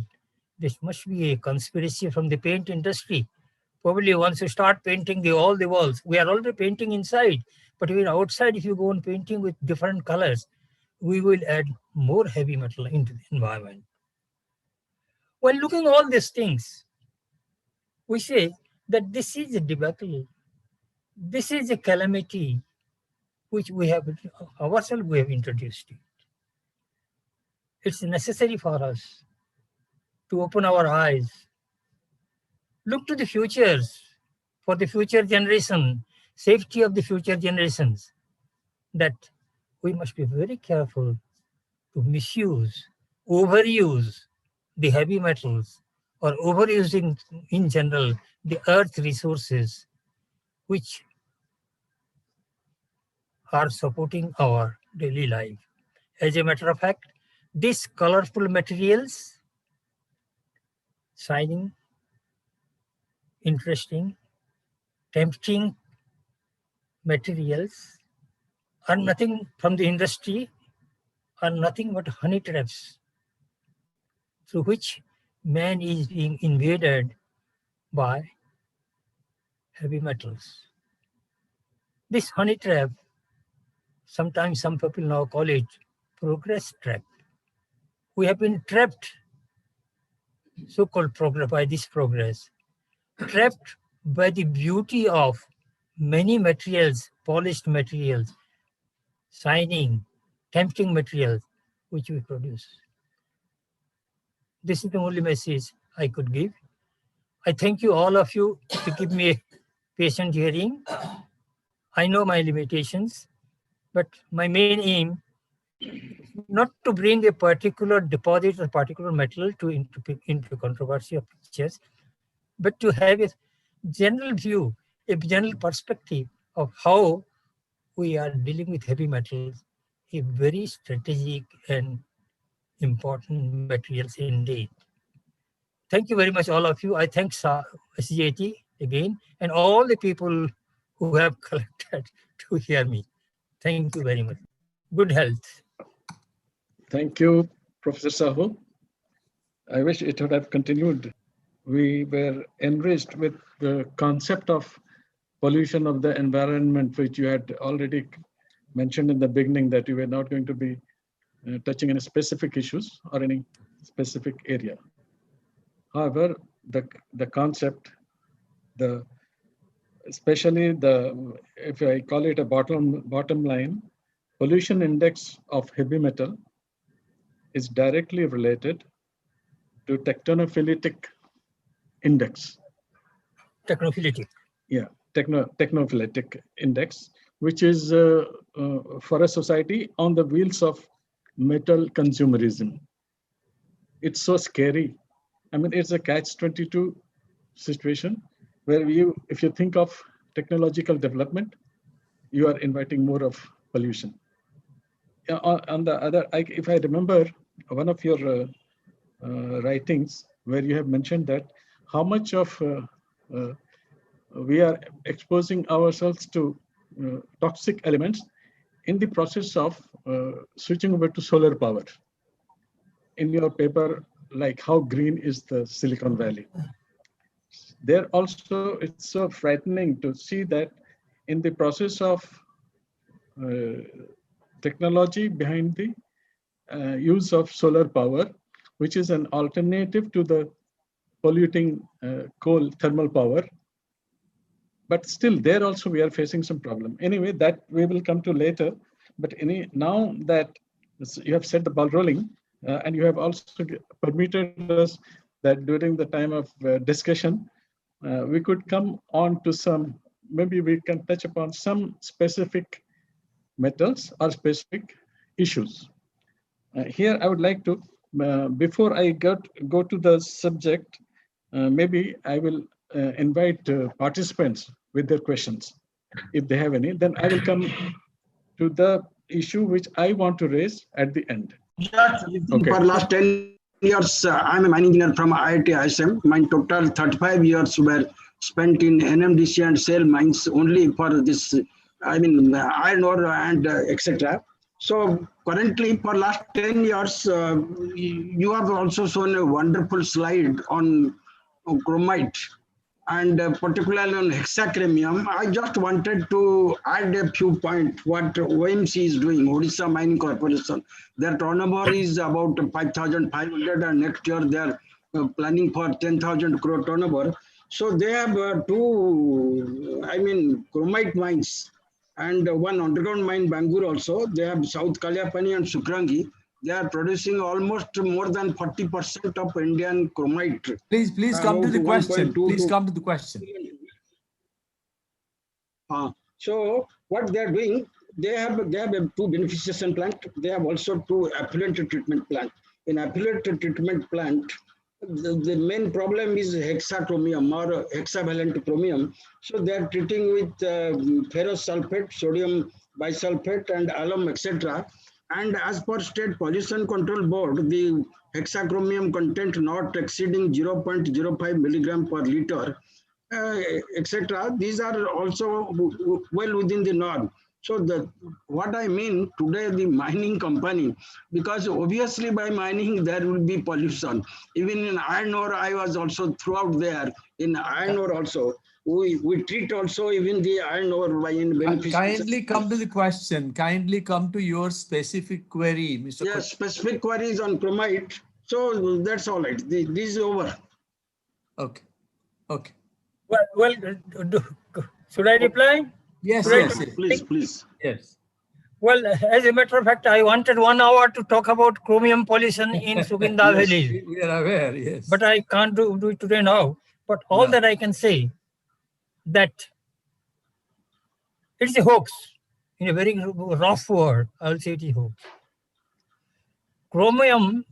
this must be a conspiracy from the paint industry. Probably once you start painting all the walls, we are already painting inside, but even outside, if you go on painting with different colors, we will add more heavy metal into the environment. While looking at all these things, we say that this is a debacle. This is a calamity which we have ourselves we have introduced it. It's necessary for us to open our eyes, look to the futures, for the future generation, safety of the future generations, that we must be very careful to misuse, overuse the heavy metals or overusing in general the earth resources which are supporting our daily life. As a matter of fact, these colorful materials, shining, interesting, tempting materials are nothing from the industry, are nothing but honey traps through which man is being invaded by heavy metals. This honey trap, sometimes some people now call it progress trap. We have been trapped, so-called progress, by this progress, trapped by the beauty of many materials, polished materials, shining, tempting materials, which we produce. This is the only message I could give. I thank you, all of you, to give me a patient hearing. I know my limitations, but my main aim not to bring a particular deposit or particular metal into controversy of pictures, but to have a general view, a general perspective of how we are dealing with heavy metals, a very strategic and important materials indeed. Thank you very much, all of you. I thank SGAT again and all the people who have collected to hear me. Thank you very much. Good health. Thank you, Professor Sahu. I wish it would have continued. We were enriched with the concept of pollution of the environment, which you had already mentioned in the beginning, that you were not going to be touching any specific issues or any specific area. However, the concept, especially if I call it a bottom line, pollution index of heavy metal is directly related to tectonophilitic index. Technophilitic. Yeah, technophilitic index, which is for a society on the wheels of metal consumerism. It's so scary. I mean, it's a catch-22 situation where if you think of technological development, you are inviting more of pollution. On the other, if I remember one of your writings where you have mentioned that how much of we are exposing ourselves to toxic elements in the process of switching over to solar power. In your paper, like how green is the Silicon Valley. There also, it's so frightening to see that in the process of technology behind the use of solar power, which is an alternative to the polluting coal thermal power. But still, there also we are facing some problem. Anyway, that we will come to later. But now that you have set the ball rolling, and you have also permitted us that during the time of discussion, we could come on to some, maybe we can touch upon some specific metals or specific issues. Here, I would like to, before I go to the subject, maybe I will invite participants with their questions, if they have any. Then I will come to the issue which I want to raise at the end. Okay. For last 10 years, I'm a mining engineer from IIT ISM. My total 35 years were spent in NMDC and shale mines only for this, iron ore and etc. So currently, for last 10 years, you have also shown a wonderful slide on chromite and particularly on hexachronium. I just wanted to add a few points what OMC is doing, Odisha Mining Corporation. Their turnover is about 5,500 and next year they are planning for 10,000 crore turnover. So they have chromite mines and one underground mine, Bangur also. They have South Kalyapani and Sukrangi. They are producing almost more than 40% of Indian chromite. Please come to the question. Please come to the question. So what they are doing, they have two beneficiation plant. They have also two effluent treatment plant. In effluent treatment plant, the main problem is hexachromium or hexavalent chromium. So they are treating with ferrous sulfate, sodium bisulfate, and alum, etc. And as per State Pollution Control Board, the hexachromium content not exceeding 0.05 milligram per liter, etc. These are also well within the norm. So what I mean today, the mining company, because obviously by mining there will be pollution. Even in iron ore, I was also throughout there. In iron ore also, we treat also even the iron ore by in beneficial. Kindly come to the question. Kindly come to your specific query, Mr. Yes, specific queries on chromite. So that's all right. This is over. Okay. Okay. Well, Should I reply? Yes, Right. yes, yes. Please, please. Yes. Well, as a matter of fact, I wanted 1 hour to talk about chromium pollution in Sukinda Yes. Valley, We are aware, yes. but I can't do it today now. But all Yeah. that I can say that it's a hoax. In a very rough word, I'll say it is a hoax. Chromium,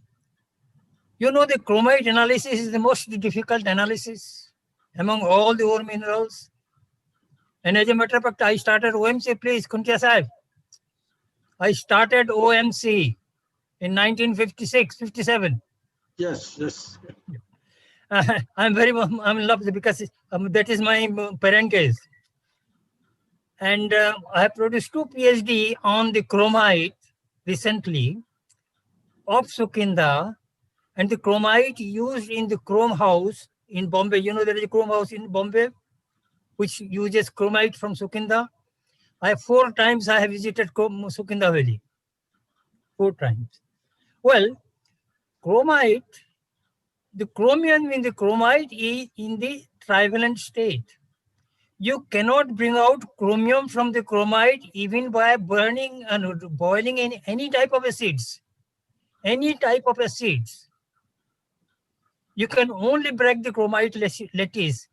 you know, the chromite analysis is the most difficult analysis among all the ore minerals. And as a matter of fact, I started OMC, please, Kuntia Sahib. I started OMC in 1956, 57. Yes, yes. I'm in love because that is my parent case. And I have produced 2 PhD on the chromite recently of Sukinda, and the chromite used in the chrome house in Bombay. You know, there is a chrome house in Bombay which uses chromite from Sukinda. 4 times I have visited Sukinda Valley. 4 times. Well, chromite, the chromium in the chromite is in the trivalent state. You cannot bring out chromium from the chromite even by burning and boiling in any type of acids. Any type of acids. You can only break the chromite lattice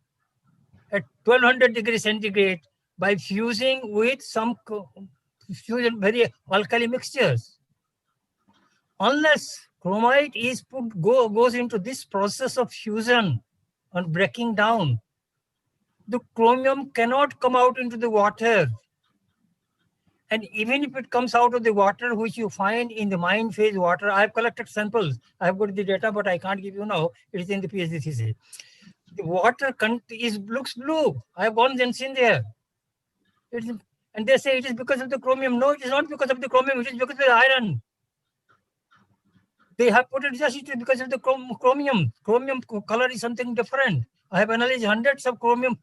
at 1200 degrees centigrade by fusing with some very alkali mixtures. Unless chromite is goes into this process of fusion and breaking down, the chromium cannot come out into the water. And even if it comes out of the water, which you find in the mine phase water, I have collected samples. I have got the data, but I can't give you now. It is in the PhD thesis. The water looks blue. I have gone and seen there. And they say it is because of the chromium. No, it is not because of the chromium. It is because of the iron. They have put it just because of the chromium. Chromium color is something different. I have analyzed hundreds of chromium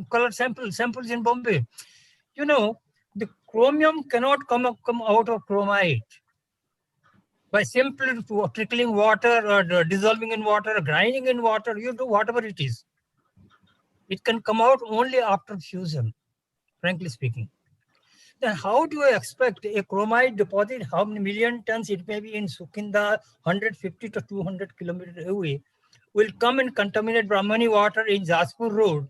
color samples in Bombay. You know, the chromium cannot come out of chromite by simply trickling water or dissolving in water or grinding in water. You do whatever it is. It can come out only after fusion, frankly speaking. Then how do I expect a chromite deposit, how many million tons it may be in Sukinda, 150 to 200 kilometers away, will come and contaminate Brahmani water in Jaspur Road?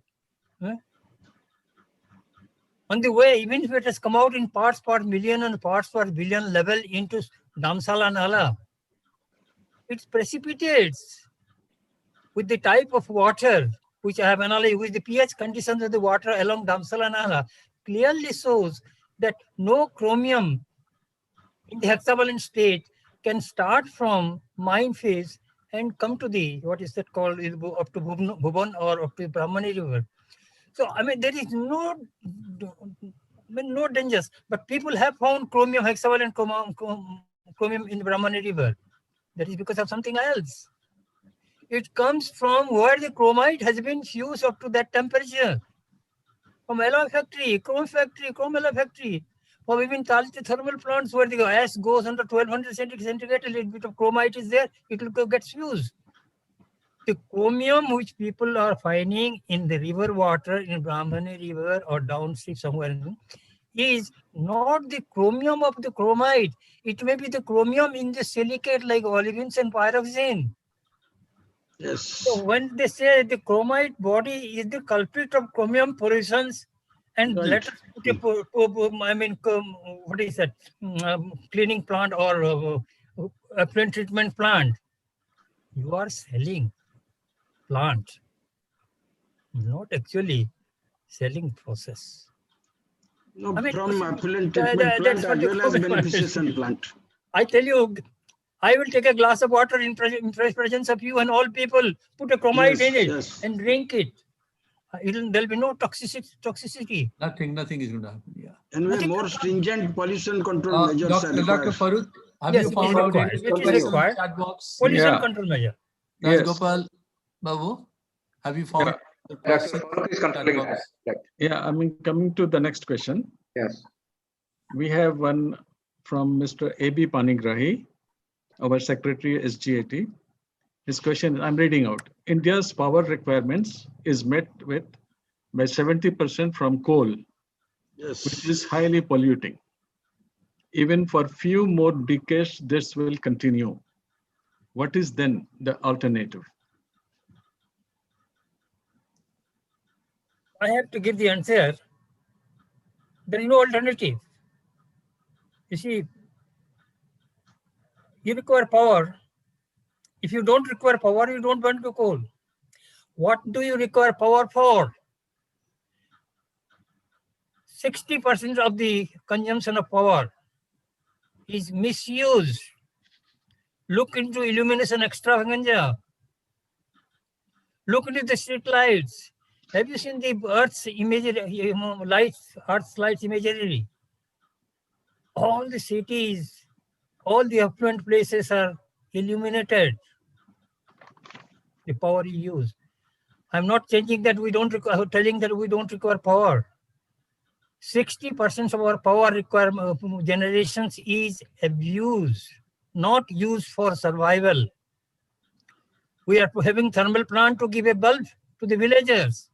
On the way, even if it has come out in parts per million and parts per billion level into Damsala Nala, it precipitates with the type of water which I have analyzed, with the pH conditions of the water along Damsala Nala, clearly shows that no chromium in the hexavalent state can start from mine phase and come to the, what is that called, up to Bhuban or up to Brahmani river. So, I mean, there is no dangers, but people have found chromium, hexavalent chromium in the Brahmani river. That is because of something else. It comes from where the chromite has been fused up to that temperature. From alloy factory, chrome alloy factory, or even Talite thermal plants where the ash goes under 1200 centigrade, a little bit of chromite is there, it will get fused. The chromium which people are finding in the river water, in Brahmani river or downstream somewhere, is not the chromium of the chromite. It may be the chromium in the silicate like olivines and pyroxene. Yes. So when they say the chromite body is the culprit of chromium pollutions, and Right. let us put what is that, cleaning plant or effluent treatment plant, you are selling plant, not actually selling process. No, I mean, from effluent that's treatment plant what as the well as chromium beneficiation is. plant. I tell you, I will take a glass of water in presence of you and all people, put a chromite in it and drink it. There'll be no toxicity. Nothing is going to happen. Yeah. Anyway, more stringent pollution control measures are Dr. required. Farooq, have Yes, you it found is out required. any It is questions in required. the chat box? Pollution Yeah. control measure. Yes. Gopal, Babu, have you found the Dr. questions Farooq is in the chat controlling box? that. Right. Yeah, I mean, coming to the next question, Yes. we have one from Mr. A.B. Panigrahi, our secretary SGAT. His question, I'm reading out. India's power requirements is met with by 70% from coal, Yes. which is highly polluting. Even for few more decades, this will continue. What is then the alternative? I have to give the answer. There is no alternative. You see, you require power. If you don't require power, you don't burn the coal. What do you require power for? 60% of the consumption of power is misused. Look into illumination extravaganza. Look into the street lights. Have you seen the Earth's imagery, lights, Earth's lights imagery? All the cities, all the affluent places are illuminated. The power you use. I'm not changing that we don't require, telling that we don't require power. 60% of our power generations is abused, not used for survival. We are having thermal plant to give a bulb to the villagers.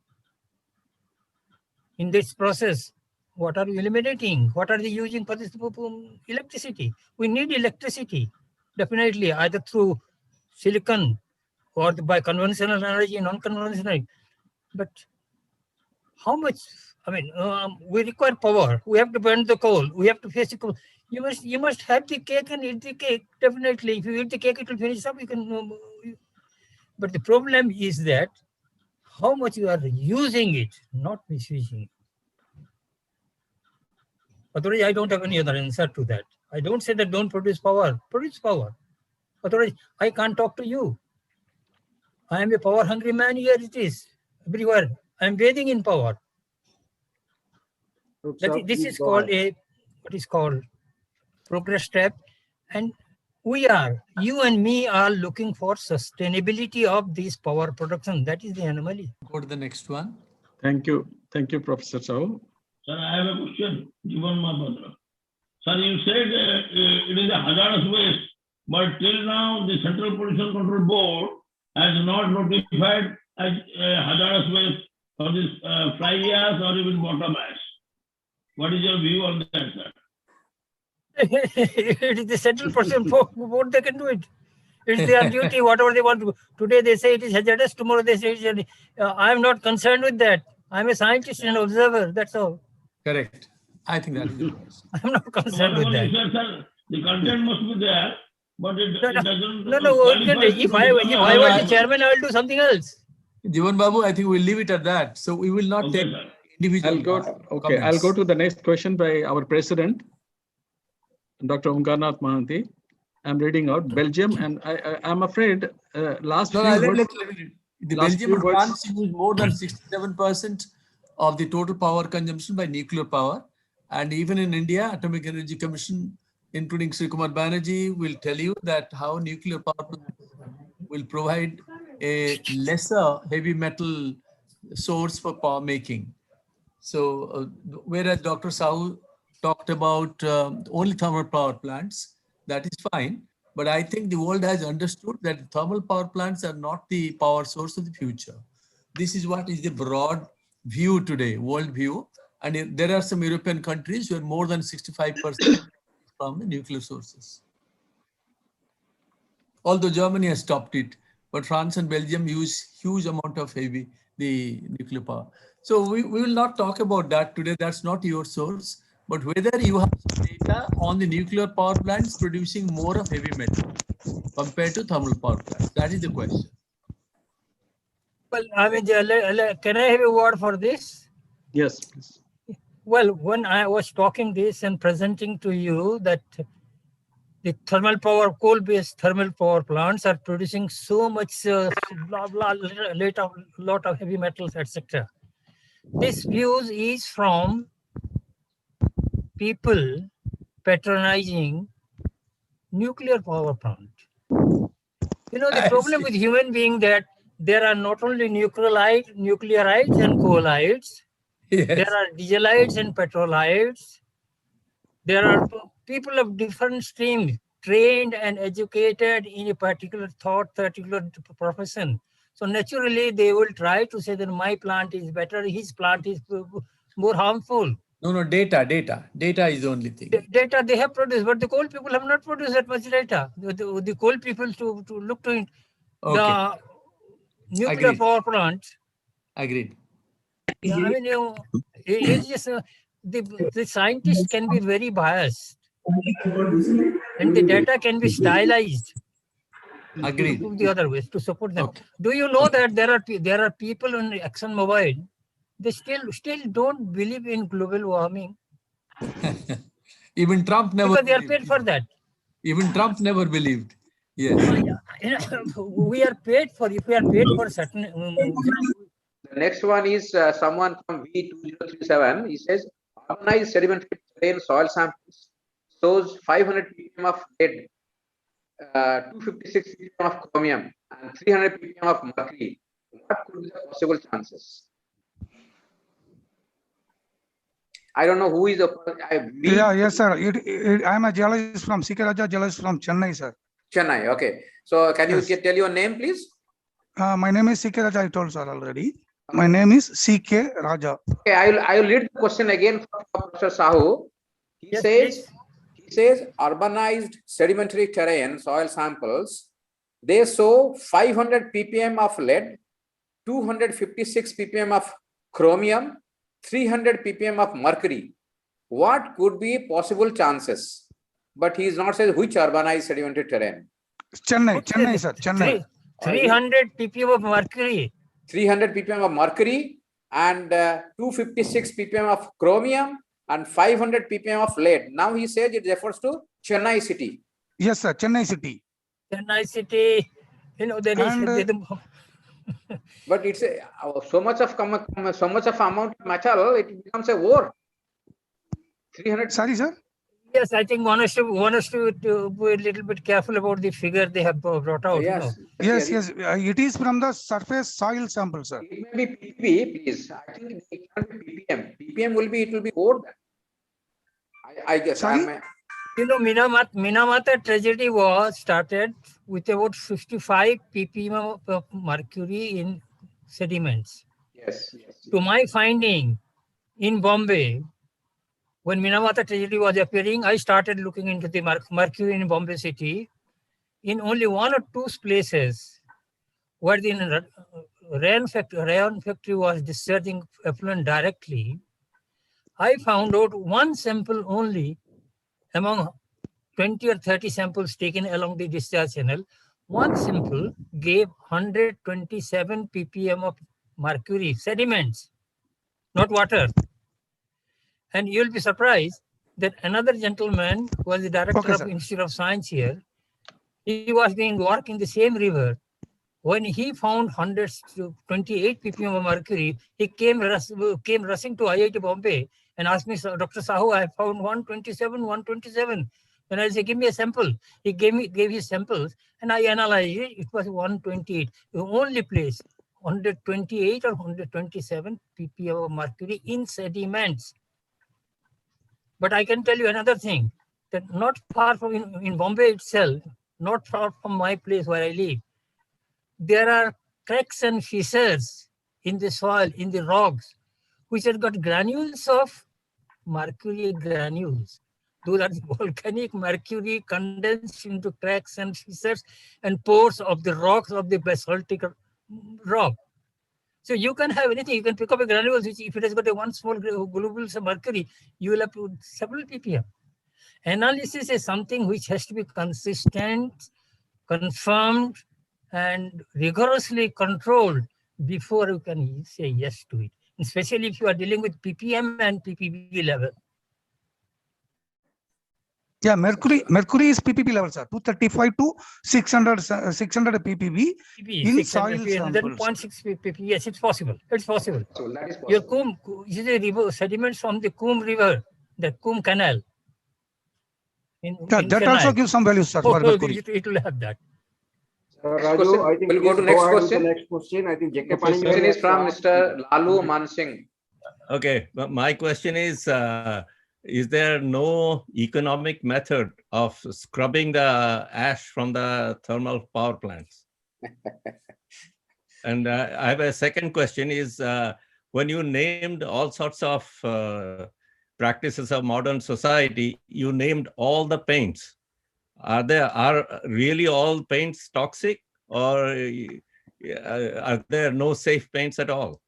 In this process, what are we eliminating? What are they using for this electricity? We need electricity, definitely, either through silicon or by conventional energy, non-conventional. But how much? I mean, we require power. We have to burn the coal. We have to face the coal. You must have the cake and eat the cake. Definitely, if you eat the cake, it will finish up. You can. But the problem is that how much you are using it, not misusing it. Otherwise, I don't have any other answer to that. I don't say that don't produce power. Produce power. Otherwise, I can't talk to you. I am a power-hungry man. Here it is. Everywhere. I am bathing in power. This is called what is called progress step. And you and me are looking for sustainability of this power production. That is the anomaly. Go to the next one. Thank you. Thank you, Professor Sahu. Sir, I have a question. Jivan Mahapatra. Sir, you said it is a hazardous waste, but till now the Central Pollution Control Board has not notified as hazardous waste for this fly ash or even bottom ash. What is your view on that, sir? It is the Central Pollution Board, they can do it. It's their duty, whatever they want to. Today they say it is hazardous, tomorrow they say it is. I'm not concerned with that. I'm a scientist and observer, that's all. Correct. I think that is the question. I'm not concerned with that. Sir, the content must be there, but it doesn't. If I was the chairman, I will do something else. Jivan Babu, I think we'll leave it at that. So we will not take individual I'll go to the next question by our president, Dr. Omkarnath Mahanti. I'm reading out Belgium, and I'm afraid last few words. The Belgium and France use more than 67% of the total power consumption by nuclear power. And even in India, Atomic Energy Commission, including Sri Kumar Banerjee, will tell you that how nuclear power will provide a lesser heavy metal source for power making. So whereas Dr. Sahu talked about only thermal power plants, that is fine. But I think the world has understood that thermal power plants are not the power source of the future. This is what is the broad view today, world view. And there are some European countries where more than 65% from the nuclear sources. Although Germany has stopped it, but France and Belgium use huge amount of the nuclear power. So we will not talk about that today. That's not your source. But whether you have some data on the nuclear power plants producing more of heavy metal compared to thermal power plants, that is the question. Well, I mean, can I have a word for this? Yes, please. Well, when I was talking this and presenting to you that the thermal power, coal-based thermal power plants are producing so much lot of heavy metals, etc. This views is from people patronizing nuclear power plant. You know, the problem with human being that there are not only nuclearites and coalites, yes. There are dieselites and petrolites. There are people of different streams, trained and educated in a particular thought, particular profession. So naturally, they will try to say that my plant is better, his plant is more harmful. No, data is the only thing. Data they have produced, but the coal people have not produced that much data. The coal people to look to it. Okay. The nuclear Agreed. power plant. Agreed. Yeah, I mean, it's just the scientists can be very biased, and the data can be stylized. Agreed. To the other ways to support them. Okay. Do you know that there are people in ExxonMobil, they still don't believe in global warming? Even Trump never Because they are believed. paid for that. Even Trump never believed. Yes. We are paid for, if we are paid for certain. The next one is someone from V2037. He says, organized sedimentary terrain soil samples shows 500 ppm of lead, 256 ppm of chromium, and 300 ppm of mercury. What could be the possible chances? I don't know who is the. Yes, sir. I am a geologist from CK Raja, geologist from Chennai, sir. Chennai. Okay. So can you Yes. tell your name, please? My name is CK Raja. I told sir already. My name is CK Raja. Okay, I will read the question again from Professor Sahu. He says urbanized sedimentary terrain soil samples, they show 500 ppm of lead, 256 ppm of chromium, 300 ppm of mercury. What could be possible chances? But he is not saying which urbanized sedimentary terrain. Chennai, sir. Chennai. 300 ppm of mercury. 300 ppm of mercury and 256 ppm of chromium and 500 ppm of lead. Now he says it refers to Chennai city. Yes, sir. Chennai city. Chennai city, there is. But it's so much of amount of metal, it becomes a war. 300. Sorry, sir. Yes, I think one has to be a little bit careful about the figure they have brought out. Yes. Yes. It is from the surface soil sample, sir. It may be ppb, please. I think it can't be ppm. Ppm will be more than. I guess. Sorry? Minamata tragedy was started with about 55 ppm of mercury in sediments. Yes. To my finding, in Bombay, when Minamata tragedy was appearing, I started looking into the mercury in Bombay city. In only one or two places where the rayon factory was discharging effluent directly, I found out one sample only among 20 or 30 samples taken along the discharge channel. One sample gave 127 ppm of mercury sediments, not water. And you'll be surprised that another gentleman who was the director of Institute of Science here, he was doing work in the same river. When he found 128 ppm of mercury, he came rushing to IIT Bombay and asked me, Dr. Sahu, I found 127. When I said, give me a sample, he gave his samples and I analyzed it. It was 128. The only place 128 or 127 ppm of mercury in sediments. But I can tell you another thing, that not far from in Bombay itself, not far from my place where I live, there are cracks and fissures in the soil, in the rocks, which have got granules of mercury granules. Those are volcanic mercury condensed into cracks and fissures and pores of the rocks of the basaltic rock. So you can have anything. You can pick up a granule, which if it has got a one small globule of mercury, you will have several ppm. Analysis is something which has to be consistent, confirmed, and rigorously controlled before you can say yes to it, especially if you are dealing with ppm and ppb level. Yeah, mercury is ppb level, sir. 235 to 600 ppb in soil samples. Then 0.6 ppb. Yes, it's possible. It's possible. So that is possible. Your Coombe is a river, sediments from the Coombe River, the Coombe Canal. In that Chennai. Also gives some value, sir, for mercury. It will have that. Raju, I think we'll go to next question. Next question. I think The question is from Mr. Lalu Mansingh. Okay, but my question is there no economic method of scrubbing the ash from the thermal power plants? And I have a second question is, when you named all sorts of practices of modern society, you named all the paints. Are really all paints toxic, or are there no safe paints at all?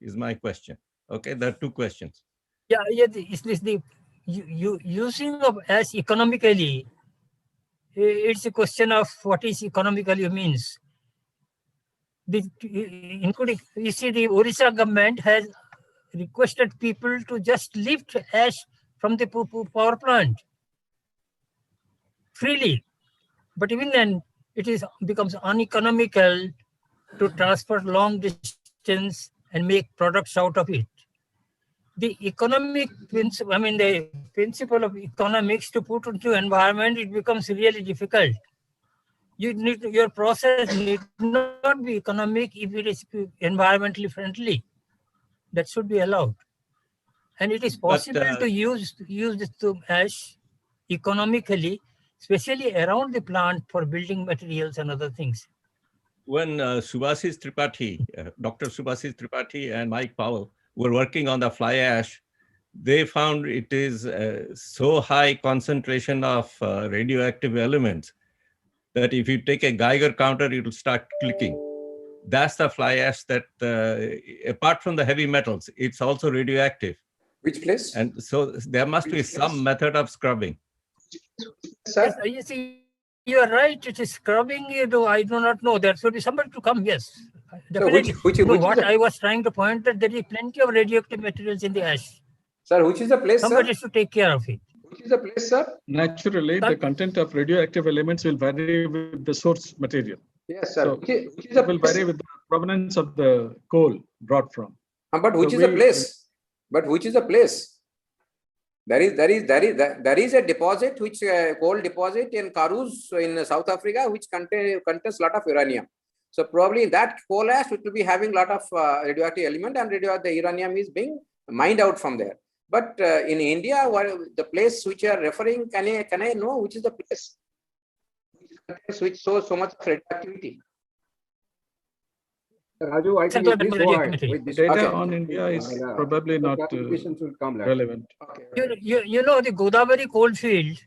Is my question. Okay, there are two questions. Yeah, it's the using of ash economically. It's a question of what is economically means. Including, you see, the Orissa government has requested people to just lift ash from the power plant freely. But even then, becomes uneconomical to transfer long distance and make products out of it. The economic principle, the principle of economics to put into environment, it becomes really difficult. Your process need not be economic if it is environmentally friendly. That should be allowed. And it is possible to use this ash economically, especially around the plant for building materials and other things. When Subhasis Tripathi, Dr. Subhasis Tripathi and Mike Powell were working on the fly ash, they found it is so high concentration of radioactive elements that if you take a Geiger counter, it will start clicking. That's the fly ash that, apart from the heavy metals, it's also radioactive. Which place? And so there must be some method of scrubbing. Sir? Yes, you see, you are right. It is scrubbing. I do not know. There should be somebody to come. Yes, definitely. So which I was trying to point that there is plenty of radioactive materials in the ash. Sir, which is the place, Somebody sir? should take care of it. Which is the place, sir? Naturally, the content of radioactive elements will vary with the source material. Yes, sir. So which is it will vary with the provenance of the coal brought from. But which is the place? But which is the place? There is a deposit, which coal deposit in Karuz in South Africa, which contains a lot of uranium. So probably that coal ash will be having a lot of radioactive element, and the uranium is being mined out from there. But in India, the place which you are referring, can I know which is the place which shows so much radioactivity? Raju, I think please go ahead with this. Data on India is probably not relevant. Okay. You know, the Godavari coal field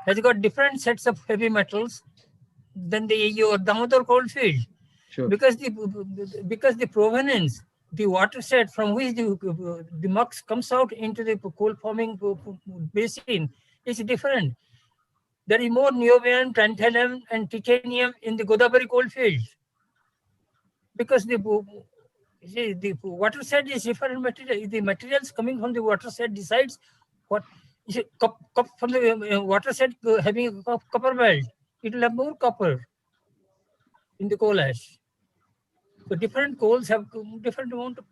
has got different sets of heavy metals than your Damodar coal field. Sure. Because the provenance, the water set from which the mux comes out into the coal forming basin is different. There is more niobium, tantalum, and titanium in the Godavari coal field. Because the water set is different material. The materials coming from the water set decides what is it, from the water set having a copper belt. It will have more copper in the coal ash. So different coals have different amount of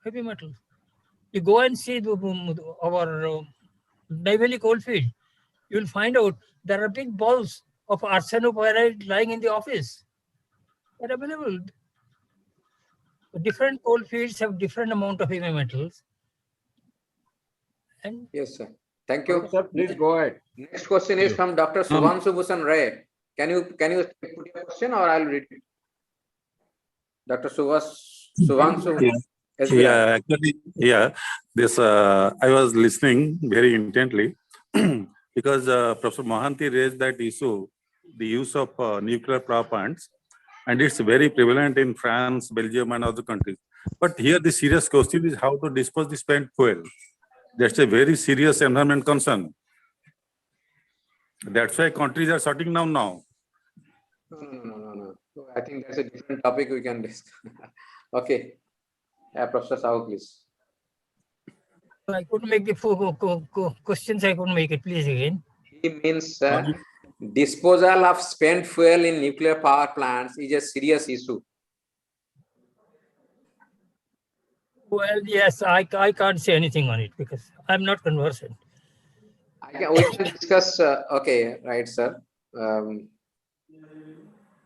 heavy metals. You go and see our Nai Valley coal field, you will find out there are big balls of arsenopyrite lying in the office. They're available. Different coal fields have different amount of heavy metals. And yes, sir. Thank you. Sir, please go ahead. Next question is from Dr. Suvanshu Bhushan Ray. Can you put your question, or I'll read it? Dr. Suvanshu. Yeah, actually, yeah. This I was listening very intently because Professor Mohanty raised that issue, the use of nuclear power plants, and it's very prevalent in France, Belgium, and other countries. But here the serious question is how to dispose the spent fuel. That's a very serious environment concern. That's why countries are shutting down now. No. I think that's a different topic we can discuss. Okay. Professor Sahu, please. I couldn't make the questions. I couldn't make it. Please again. He means disposal of spent fuel in nuclear power plants is a serious issue. Well, yes, I can't say anything on it because I'm not conversant. We can discuss. Okay, right, sir.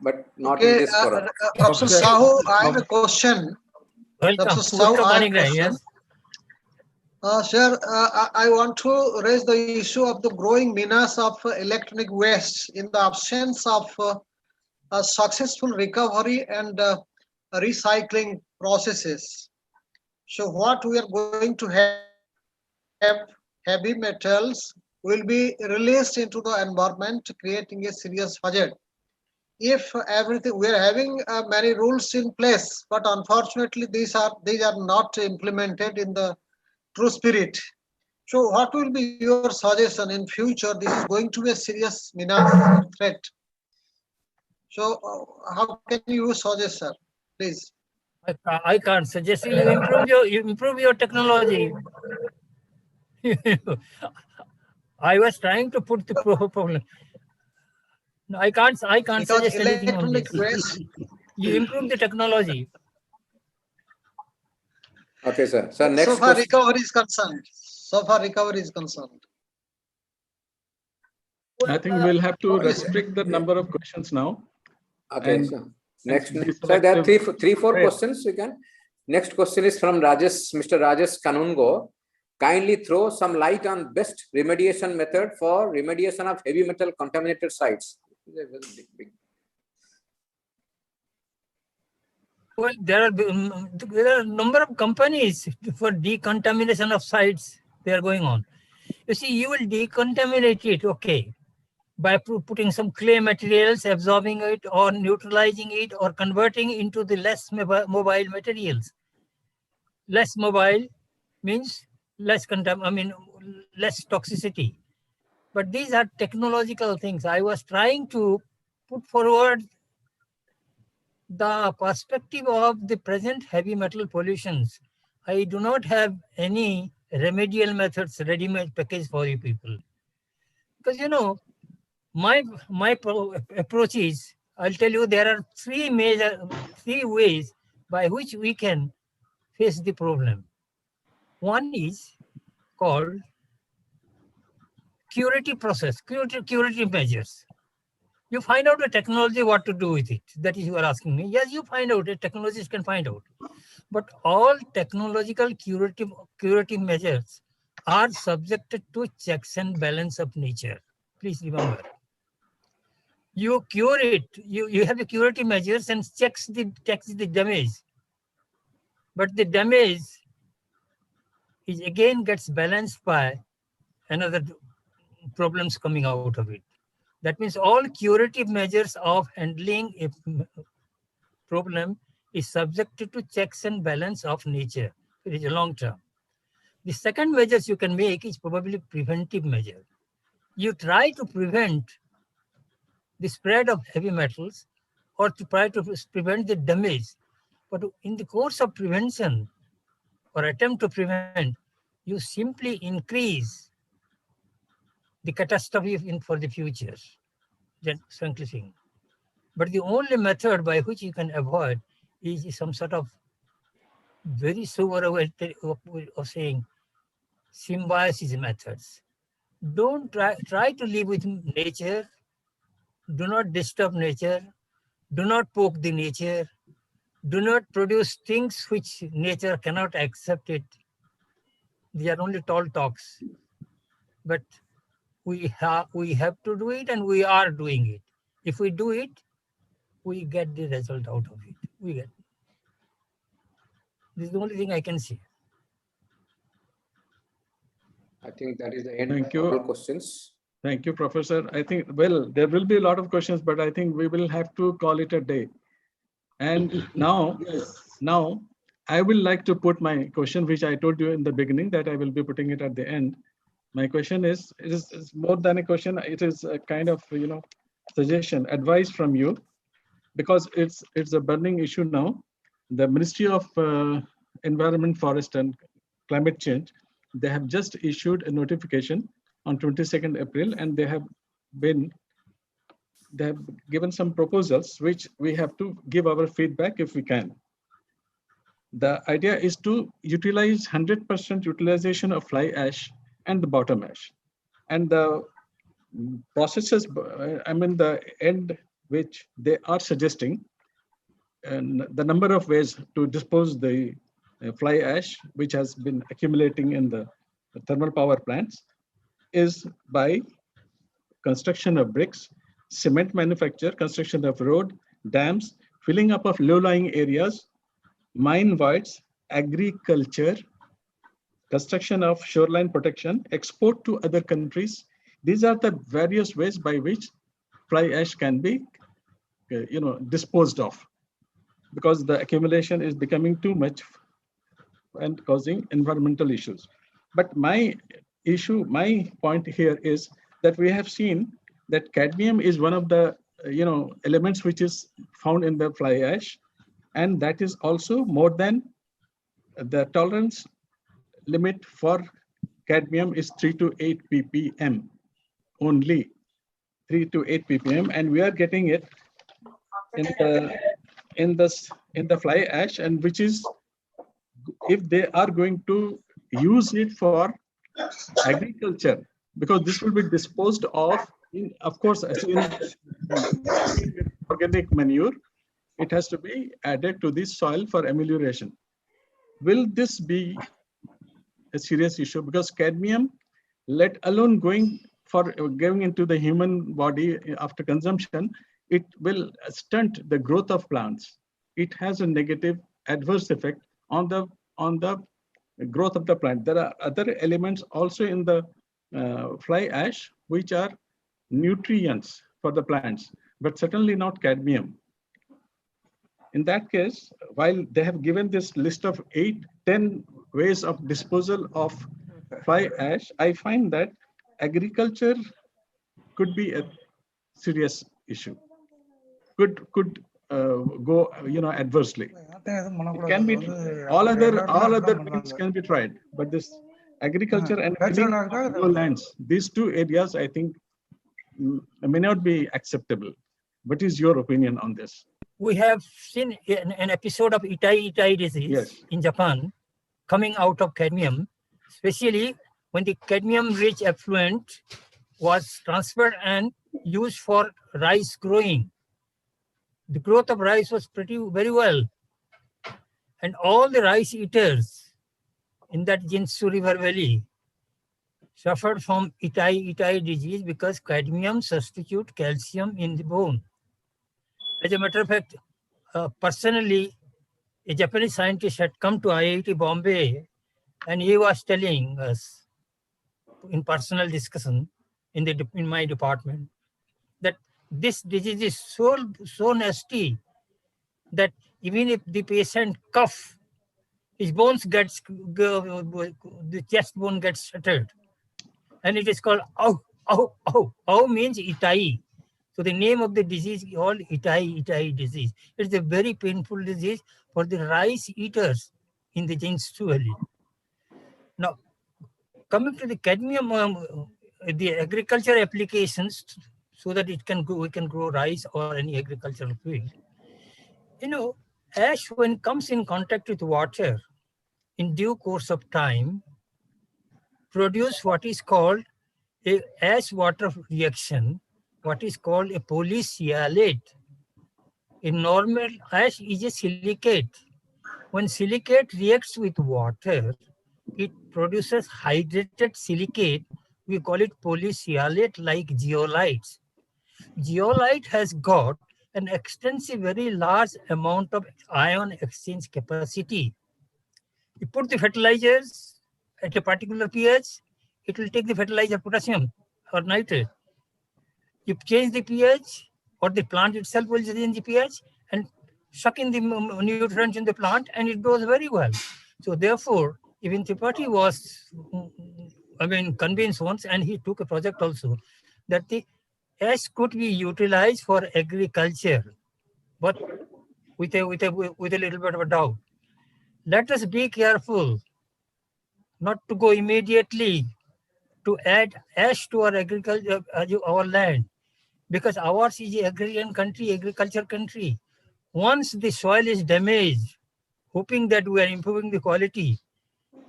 But not in this forum. Professor Sahu, I have a question. Welcome. Professor Sahu, I have a question. Yes. Sir, I want to raise the issue of the growing menace of electronic waste in the absence of a successful recovery and recycling processes. So what we are going to have, heavy metals will be released into the environment, creating a serious hazard. If everything, we are having many rules in place, but unfortunately these are not implemented in the true spirit. So what will be your suggestion in future? This is going to be a serious menace or threat. So how can you suggest, sir? Please. I can't suggest you improve your technology. I was trying to put the problem. No, I can't Because suggest anything on electronic this. waste. You improve the technology. Okay, sir. So next so far question. recovery is concerned. So far recovery is concerned. I think we'll have to restrict the number of questions now. Okay, and, so next. and be So there are selective. three, four questions you can. Next question is from Mr. Rajesh Kanungo. Kindly throw some light on best remediation method for remediation of heavy metal contaminated sites. Well, there are a number of companies for decontamination of sites. They are going on. You see, you will decontaminate it, okay, by putting some clay materials, absorbing it, or neutralizing it, or converting into the less mobile materials. Less mobile means less less toxicity. But these are technological things. I was trying to put forward the perspective of the present heavy metal pollutions. I do not have any remedial methods ready-made package for you people. Because, you know, my approach is, I'll tell you, there are three ways by which we can face the problem. One is called curative process, curative measures. You find out the technology, what to do with it. That is, you are asking me. Yes, you find out, the technologists can find out. But all technological curative measures are subjected to checks and balance of nature. Please remember. You cure it, you have the curative measures and checks the damage. But the damage is again gets balanced by another problems coming out of it. That means all curative measures of handling a problem is subjected to checks and balance of nature. It is a long term. The second measures you can make is probably preventive measure. You try to prevent the spread of heavy metals or to try to prevent the damage. But in the course of prevention or attempt to prevent, you simply increase the catastrophe for the future, frankly saying. But the only method by which you can avoid is some sort of very sober way of saying symbiosis methods. Don't try to live with nature. Do not disturb nature. Do not poke the nature. Do not produce things which nature cannot accept it. These are only tall talks. But we have to do it, and we are doing it. If we do it, we get the result out of it. This is the only thing I can see. I think that is the end Thank of you. all questions. Thank you, Professor. I think, well, there will be a lot of questions, but I think we will have to call it a day. And now, now I will like to put my question, which I told you in the beginning that I will be putting it at the end. My question is, it is more than a question. It is a kind of, suggestion, advice from you, because it's a burning issue now. The Ministry of Environment, Forest and Climate Change, they have just issued a notification on 22nd April, and they have given some proposals which we have to give our feedback if we can. The idea is to utilize 100% utilization of fly ash and the bottom ash. And the processes, the end which they are suggesting, and the number of ways to dispose the fly ash, which has been accumulating in the thermal power plants, is by construction of bricks, cement manufacture, construction of road, dams, filling up of low-lying areas, mine voids, agriculture, construction of shoreline protection, export to other countries. These are the various ways by which fly ash can be, disposed of, because the accumulation is becoming too much and causing environmental issues. But my point here is that we have seen that cadmium is one of the elements which is found in the fly ash, and that is also more than the tolerance limit for cadmium is 3 to 8 ppm only, 3 to 8 ppm, and we are getting it in the fly ash, and which is, if they are going to use it for agriculture, because this will be disposed of of course, in organic manure, it has to be added to the soil for amelioration. Will this be a serious issue? Because cadmium, let alone going into the human body after consumption, it will stunt the growth of plants. It has a negative adverse effect on the growth of the plant. There are other elements also in the fly ash which are nutrients for the plants, but certainly not cadmium. In that case, while they have given this list of 8-10 ways of disposal of fly ash, I find that agriculture could be a serious issue. Could go adversely. It can be all other things can be tried, but this agriculture and low lands, these two areas, I think may not be acceptable. What is your opinion on this? We have seen an episode of Itai disease in Japan coming out of cadmium, especially when the cadmium-rich effluent was transferred and used for rice growing. The growth of rice was very well. And all the rice eaters in that Jinsu River Valley suffered from Itai disease because cadmium substitutes calcium in the bone. As a matter of fact, personally, a Japanese scientist had come to IIT Bombay, and he was telling us in personal discussion in my department that this disease is so nasty that even if the patient cough, his bones the chest bone gets shattered, and it is called ow, ow, ow. Ow means Itai. So the name of the disease is called Itai disease. It's a very painful disease for the rice eaters in the Jinsu Valley. Now, coming to the cadmium, the agriculture applications, so that we can grow rice or any agricultural field. Ash, when it comes in contact with water, in due course of time, produce what is called a ash-water reaction, what is called a polysialate. A normal ash is a silicate. When silicate reacts with water, it produces hydrated silicate. We call it polysialate, like zeolites. Zeolite has got an extensive, very large amount of ion exchange capacity. You put the fertilizers at a particular pH, it will take the fertilizer potassium or nitrate. You change the pH, or the plant itself will change the pH and suck in the nutrients in the plant, and it grows very well. So therefore, even Tripathi was, convinced once, and he took a project also, that the ash could be utilized for agriculture, but with a little bit of a doubt. Let us be careful not to go immediately to add ash to our agriculture, our land, because ours is an agrarian country, agriculture country. Once the soil is damaged, hoping that we are improving the quality,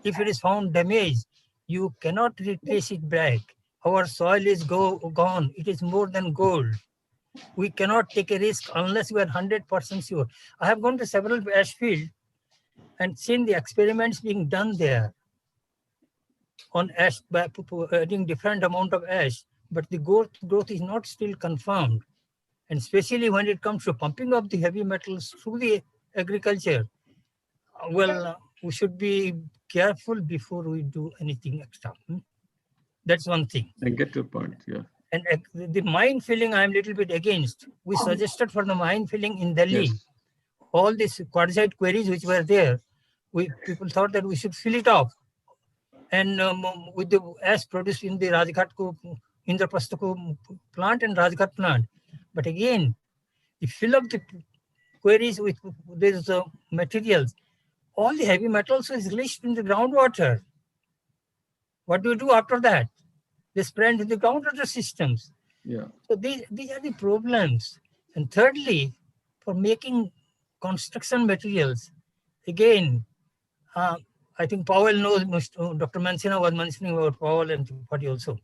if it is found damaged, you cannot replace it back. Our soil is gone. It is more than gold. We cannot take a risk unless we are 100% sure. I have gone to several ash fields and seen the experiments being done there on ash, by adding different amount of ash, but the growth is not still confirmed. And especially when it comes to pumping of the heavy metals through the agriculture, we should be careful before we do anything extra. That's one thing. I get your point, yeah. And the mine filling, I'm a little bit against. We suggested for the mine filling in Delhi, Yes. all these quartzite quarries which were there, people thought that we should fill it off. And with the ash produced in the Rajghat Indraprastha plant and Rajghat plant. But again, if you fill up the quarries with these materials, all the heavy metals is released in the groundwater. What do you do after that? They spread into the groundwater systems. Yeah. So these are the problems. And thirdly, for making construction materials, again, I think Powell knows, Dr. Mancina was mentioning about Powell and Tripathi also,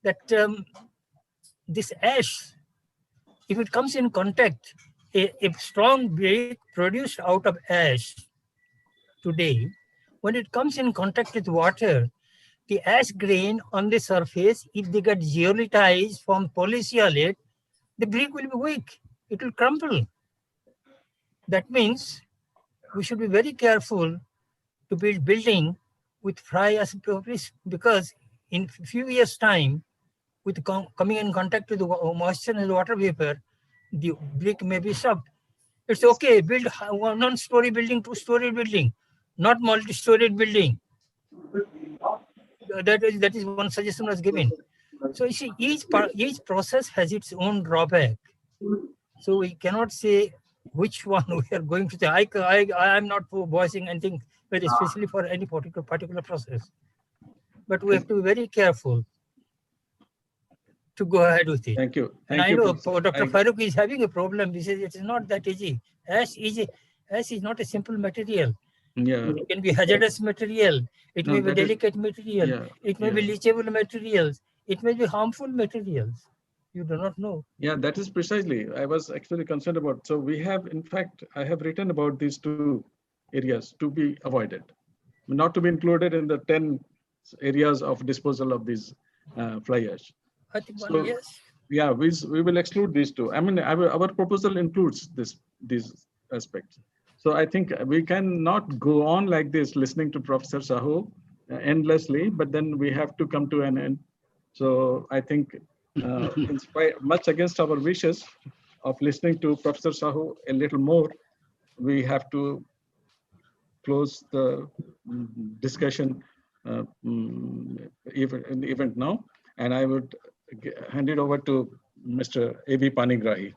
that this ash, if it comes in contact, a strong brick produced out of ash today, when it comes in contact with water, the ash grain on the surface, if they get zeolitized from polysiolate, the brick will be weak. It will crumble. That means we should be very careful to build building with fly ash because in a few years' time, with coming in contact with the moisture and the water vapor, the brick may be soft. It's okay, build one-story building, two-story building, not multi-storied building. That is one suggestion was given. So you see, each process has its own drawback. So we cannot say which one we are going to say. I am not voicing anything, but especially for any particular process. But we have to be very careful to go ahead with it. Thank you. And I know Dr. Farooq is having a problem. He says it is not that easy. Ash is not a simple material. Yeah. It can be hazardous material. It may be delicate material. Yeah, it may be leachable materials. It may be harmful materials. You do not know. Yeah, that is precisely. I was actually concerned about. So we have, in fact, I have written about these two areas to be avoided, not to be included in the 10 areas of disposal of these fly ash. I think So, yes. Yeah, we will exclude these two. I mean, our proposal includes these aspects. So I think we cannot go on like this, listening to Professor Sahu endlessly, but then we have to come to an end. So I think, in spite, much against our wishes of listening to Professor Sahu a little more, we have to close the discussion event now. And I would hand it over to Mr. A.V. Panigrahi.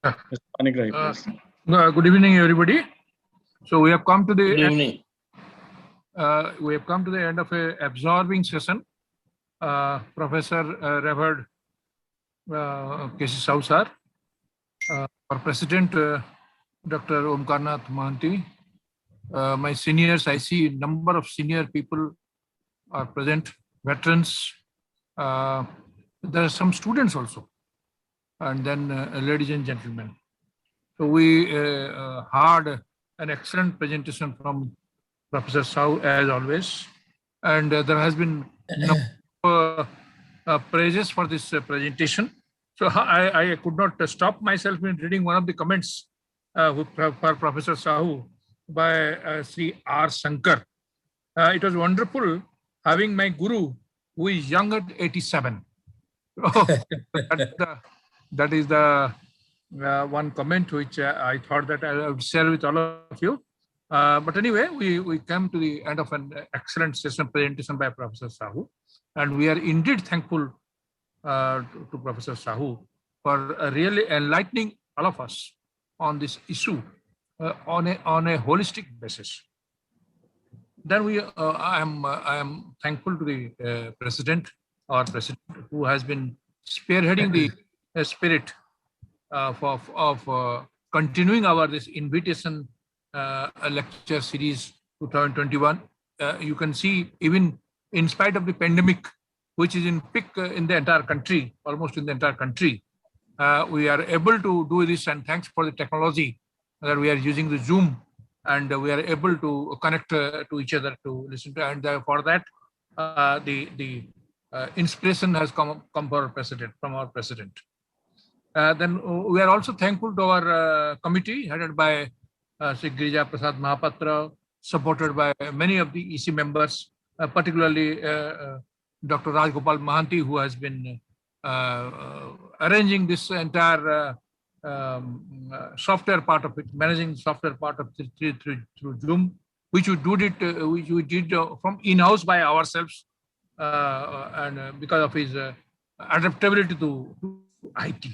Mr. Panigrahi, please. Good evening, everybody. So we have come to the Good evening. We have come to the end of a absorbing session. Professor Reverend K.C. Sahu sir, our President Dr. Omkarnath Mohanty, my seniors, I see a number of senior people are present, veterans. There are some students also, and then ladies and gentlemen. So we had an excellent presentation from Professor Sahu as always, and there has been praises for this presentation. So I could not stop myself in reading one of the comments for Professor Sahu by Sri R. Shankar. It was wonderful having my guru who is young at 87. That is the one comment which I thought that I would share with all of you. But anyway, we come to the end of an excellent session presentation by Professor Sahu, and we are indeed thankful to Professor Sahu for really enlightening all of us on this issue on a holistic basis. Then I am thankful to the president who has been spearheading the spirit of continuing this invitation lecture series 2021. You can see, even in spite of the pandemic, which is in peak in the entire country, almost in the entire country, we are able to do this, and thanks for the technology that we are using, the Zoom, and we are able to connect to each other to listen to, and for that the inspiration has come from our president. Then we are also thankful to our committee headed by Sri Girija Prasad Mahapatra, supported by many of the EC members, particularly Dr. Rajgopal Mahanti, who has been arranging this entire software part of it, managing software part of it through Zoom, which we did from in-house by ourselves, and because of his adaptability to IT.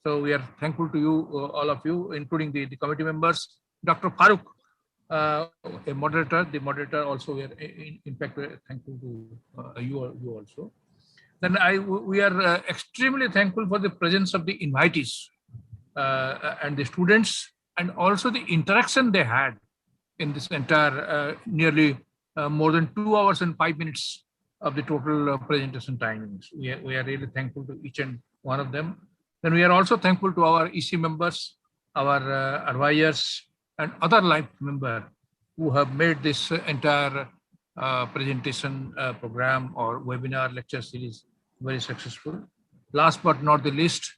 So we are thankful to you, all of you, including the committee members. Dr. Farooq, a moderator, the moderator also, we are in fact thankful to you also. Then we are extremely thankful for the presence of the invitees and the students, and also the interaction they had in this entire nearly more than 2 hours and 5 minutes of the total presentation timings. We are really thankful to each and one of them. Then we are also thankful to our EC members, our advisors, and other life members who have made this entire presentation program or webinar lecture series very successful. Last but not the least,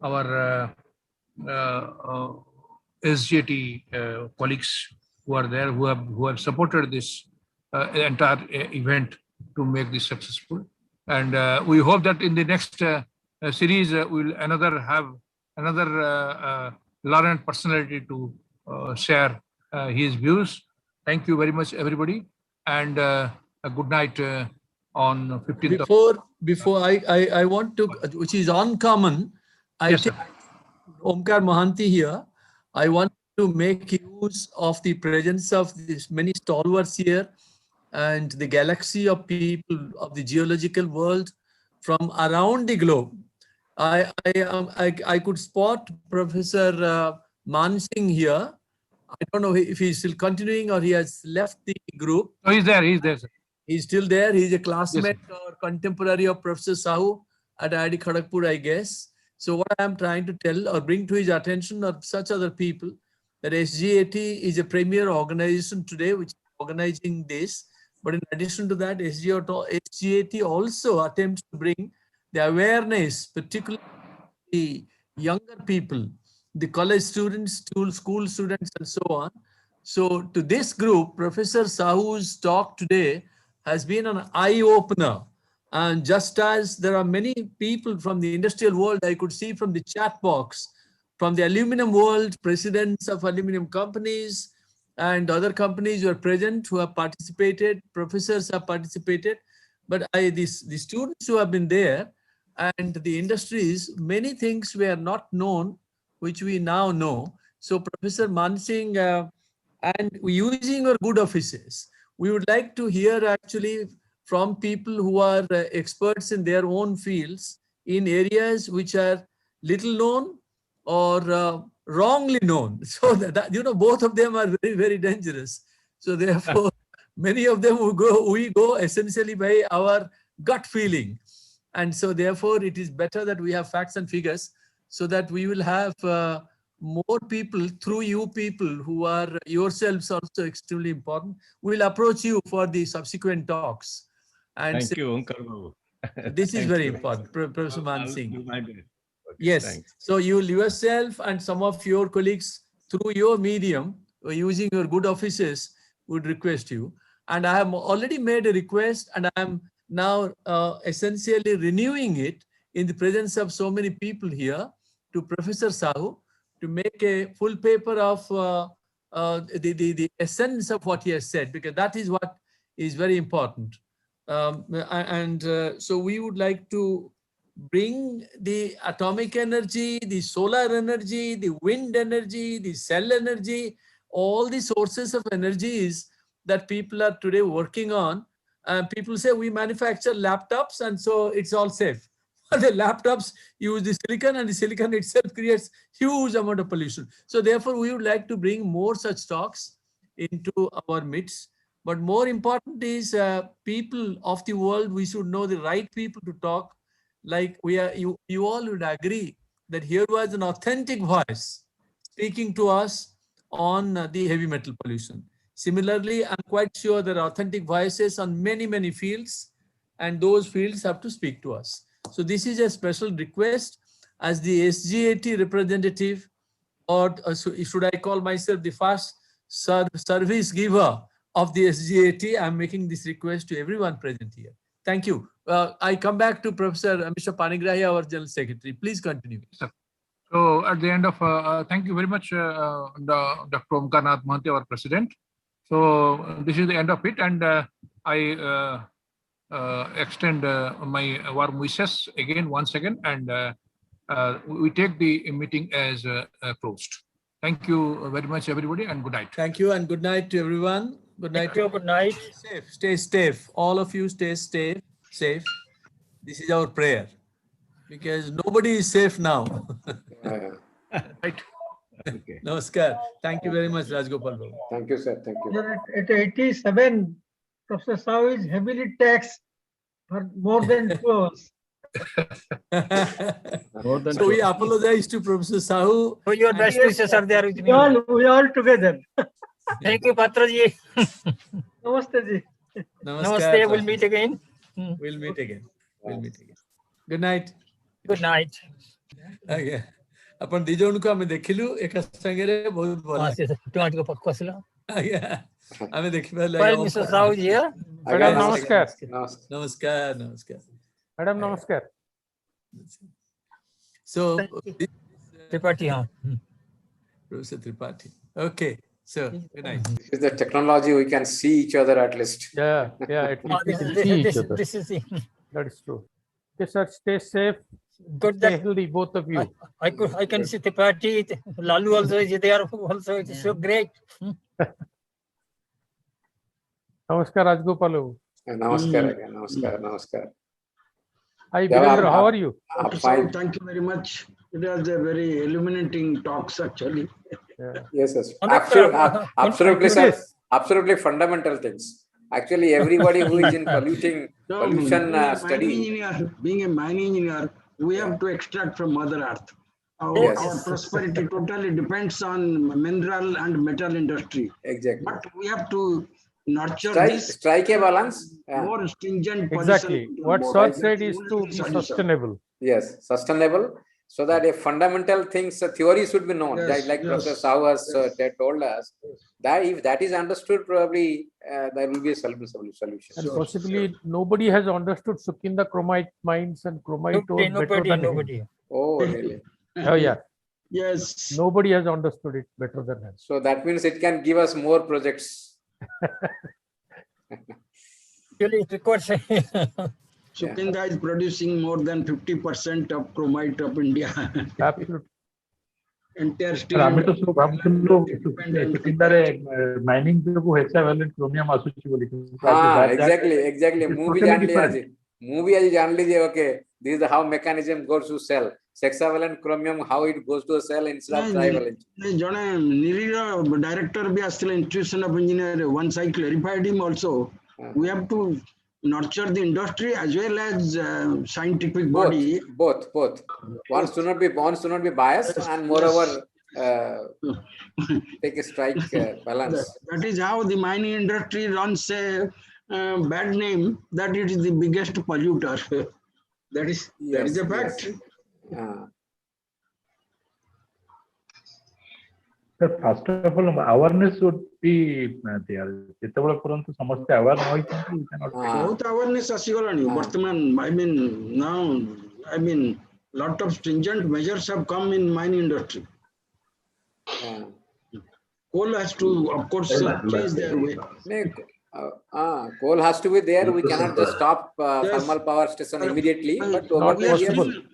our SGAT colleagues who are there, who have supported this entire event to make this successful. And we hope that in the next series, we'll have another learned personality to share his views. Thank you very much, everybody, and a good night on 15th. Before I want to, which is uncommon, I think Omkar Mahanti here, I want to make use of the presence of these many stalwarts here and the galaxy of people of the geological world from around the globe. I could spot Professor Mansingh here. I don't know if he's still continuing or he has left the group. No, he's there, sir. He's still there. He's a classmate or contemporary of Professor Sahu at IIT Kharagpur, I guess. So what I'm trying to tell or bring to his attention or such other people, that SGAT is a premier organization today which is organizing this. But in addition to that, SGAT also attempts to bring the awareness, particularly the younger people, the college students, school students, and so on. So to this group, Professor Sahu's talk today has been an eye-opener. And just as there are many people from the industrial world, I could see from the chat box, from the aluminum world, presidents of aluminum companies and other companies were present who have participated, professors have participated, but the students who have been there and the industries, many things were not known, which we now know. So Professor Mansingh, and using our good offices, we would like to hear actually from people who are experts in their own fields in areas which are little known or wrongly known. So that both of them are very, very dangerous. So therefore, many of them we go essentially by our gut feeling. And so therefore, it is better that we have facts and figures so that we will have more people through you people who are yourselves also extremely important. We'll approach you for the subsequent talks. And thank you, Omkar. This is very important, Professor Mansingh. Okay, yes. Thanks. So you yourself and some of your colleagues through your medium, using your good offices, would request you. And I have already made a request, and I am now essentially renewing it in the presence of so many people here to Professor Sahu to make a full paper of the essence of what he has said, because that is what is very important. So we would like to bring the atomic energy, the solar energy, the wind energy, the cell energy, all the sources of energies that people are today working on. People say we manufacture laptops and so it's all safe. The laptops use the silicon and the silicon itself creates huge amount of pollution. So therefore we would like to bring more such talks into our midst. But more important is people of the world, we should know the right people to talk. Like you all would agree that here was an authentic voice speaking to us on the heavy metal pollution. Similarly, I'm quite sure there are authentic voices on many, many fields, and those fields have to speak to us. So this is a special request. as the SGAT representative, or should I call myself the first service giver of the SGAT, I'm making this request to everyone present here. Thank you. I come back to Professor Mr. Panigrahi, our General Secretary. Please continue. Sir. So at the end of, thank you very much, Dr. Omkarnath Mohanty, our President. So this is the end of it, and I extend my warm wishes again, once again, and we take the meeting as closed. Thank you very much, everybody, and good night. Thank you, and good night to everyone. Good night. Thank you. Good night. Stay safe. All of you stay safe. This is our prayer, because nobody is safe now. Right. Okay. Namaskar. Thank you very much, Rajgopal. Thank you, sir. Thank you. At 87, Professor Sahu is heavily taxed for more than 2 hours. So we apologize to Professor Sahu. So your best wishes are there with me. We all together. Thank you, Patraji. Namaste ji. Namaste. We'll meet again. We'll meet again. Good night. Good night. Okay. अपन दी जन को हमें देखिलु एक संगरे बहुत बोला टमाटर को पक्का सिला हमें देखि पहले मिस्टर साहू जी मैडम नमस्कार नमस्कार मैडम नमस्कार so Tripathi Professor Tripathi. Okay, so good night. With the technology we can see each other at least. Yeah, at least we can see each other. This is that is true. Okay, sir, stay safe. Good, stay healthy, both of you. I can see Tripathi, Lalu also is there also. It's so great. Namaskar, Rajgopalu. Namaskar again. Namaskar. Hi, Virendra, how are you? Fine. Thank you very much. It was a very illuminating talks actually. Yes. Absolutely, sir. Absolutely fundamental things. Actually, everybody who is in pollution study. Being a mining engineer, we have to extract from Mother Earth. Our prosperity totally depends on mineral and metal industry. Exactly. But we have to nurture strike a balance. More stringent position. Exactly. What Sir said is to be sustainable. Yes, sustainable. So that a fundamental things, theory should be known. Like Professor Sahu has told us, that if that is understood, probably there will be a solution. And possibly nobody has understood Sukinda chromite mines and chromite ore better than nobody. him. Oh, really? Oh, yeah. Yes. Nobody has understood it better than him. So that means it can give us more projects. Really, it requires. Sukinda is producing more than 50% of chromite of India. Absolutely. Entire steel. mining chromium exactly. Movie okay. This is how mechanism goes to cell. Hexavalent chromium, how it goes to a cell instead of trivalent. Director institution of engineer. Once I clarified him also. We have to nurture the industry as well as scientific body. Both. One should not be biased, and moreover take a strike balance. That is how the mining industry runs a bad name that it is the biggest polluter. That is a fact. First of all, awareness would be there. Awareness I mean, lot of stringent measures have come in mining industry. Coal has to, of course, change their way. Coal has to be there. We cannot just stop thermal power station immediately. But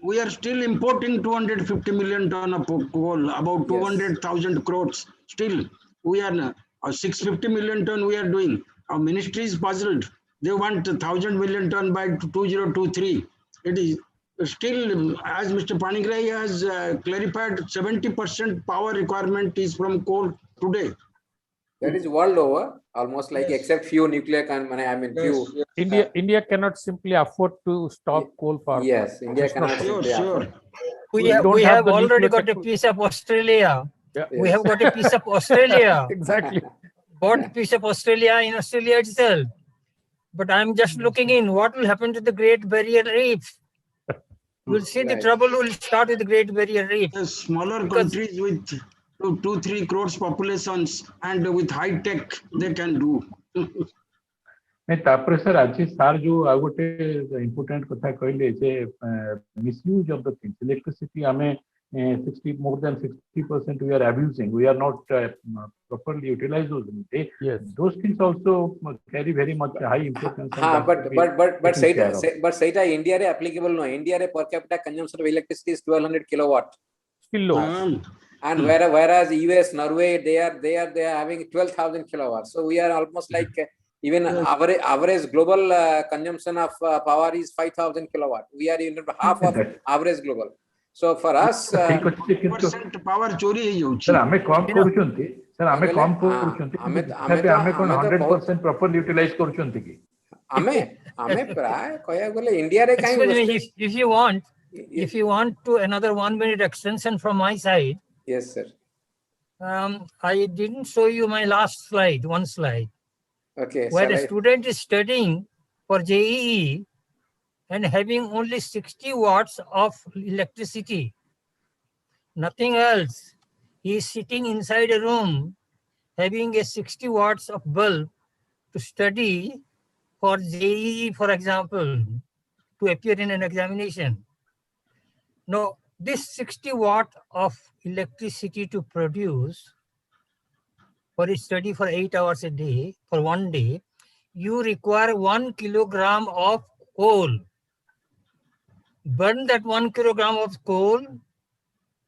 we are still importing 250 million ton of coal, about 200,000 crores. Still, we are 650 million ton we are doing. Our ministry is puzzled. They want 1,000 million ton by 2023. It is still, as Mr. Panigrahi has clarified, 70% power requirement is from coal today. That is world over, almost like except few nuclear few. India cannot simply afford to stop coal power. Yes, India cannot simply afford. We have already got a piece of Australia. Yeah. We have got a piece of Australia. Exactly. Got a piece of Australia in Australia itself. But I'm just looking in what will happen to the Great Barrier Reef. You'll see the trouble will start with the Great Barrier Reef. The smaller countries with 2-3 crores populations and with high tech, they can do. तापर sir आज सार जो आ गोटे important कथा कहले जे misuse of the things electricity हमें 60 more than 60% we are abusing, we are not properly utilize those. Yes, those things also carry very much high importance. But say that India re applicable no. India re per capita consumption of electricity is 1200 kilowatt. Still low. And whereas US, Norway, they are having 12,000 kilowatts. So we are almost like even average global consumption of power is 5,000 kilowatt. We are even half of average global. So for us, percent power chori he jauchi. Sir, ame काम करूचंती. Sir, ame काम करूचंती. ame कोन 100% properly utilize करूचंती की. ame प्राय कहया बोले India रे काई. If you want to another 1 minute extension from my side. Yes, sir. I didn't show you my last slide, one slide. Okay. Where a student is studying for JEE and having only 60 watts of electricity, nothing else. He is sitting inside a room having a 60 watts of bulb to study for JEE, for example, to appear in an examination. Now, this 60 watt of electricity to produce for a study for 8 hours a day, for 1 day, you require 1 kilogram of coal. Burn that 1 kilogram of coal.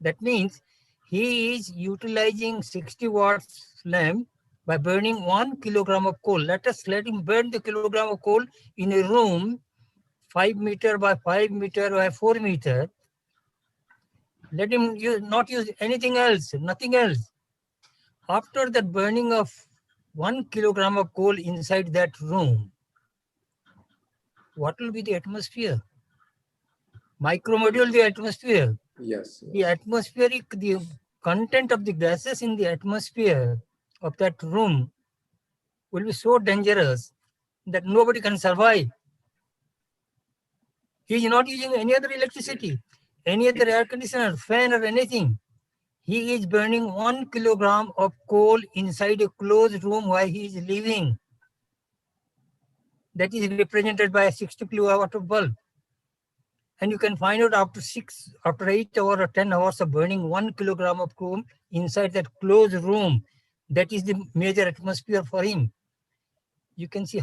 That means he is utilizing 60 watts lamp by burning 1 kilogram of coal. Let him burn the kilogram of coal in a room 5 meter by 5 meter by 4 meter. Let him not use anything else, nothing else. After the burning of 1 kilogram of coal inside that room, what will be the atmosphere? Micromodule the atmosphere. Yes. The atmospheric, the content of the gases in the atmosphere of that room will be so dangerous that nobody can survive. He is not using any other electricity, any other air conditioner, fan or anything. He is burning 1 kilogram of coal inside a closed room while he is living. That is represented by a 60 kilowatt of bulb. And you can find out after 8 hours or 10 hours of burning 1 kilogram of coal inside that closed room. That is the major atmosphere for him. You can see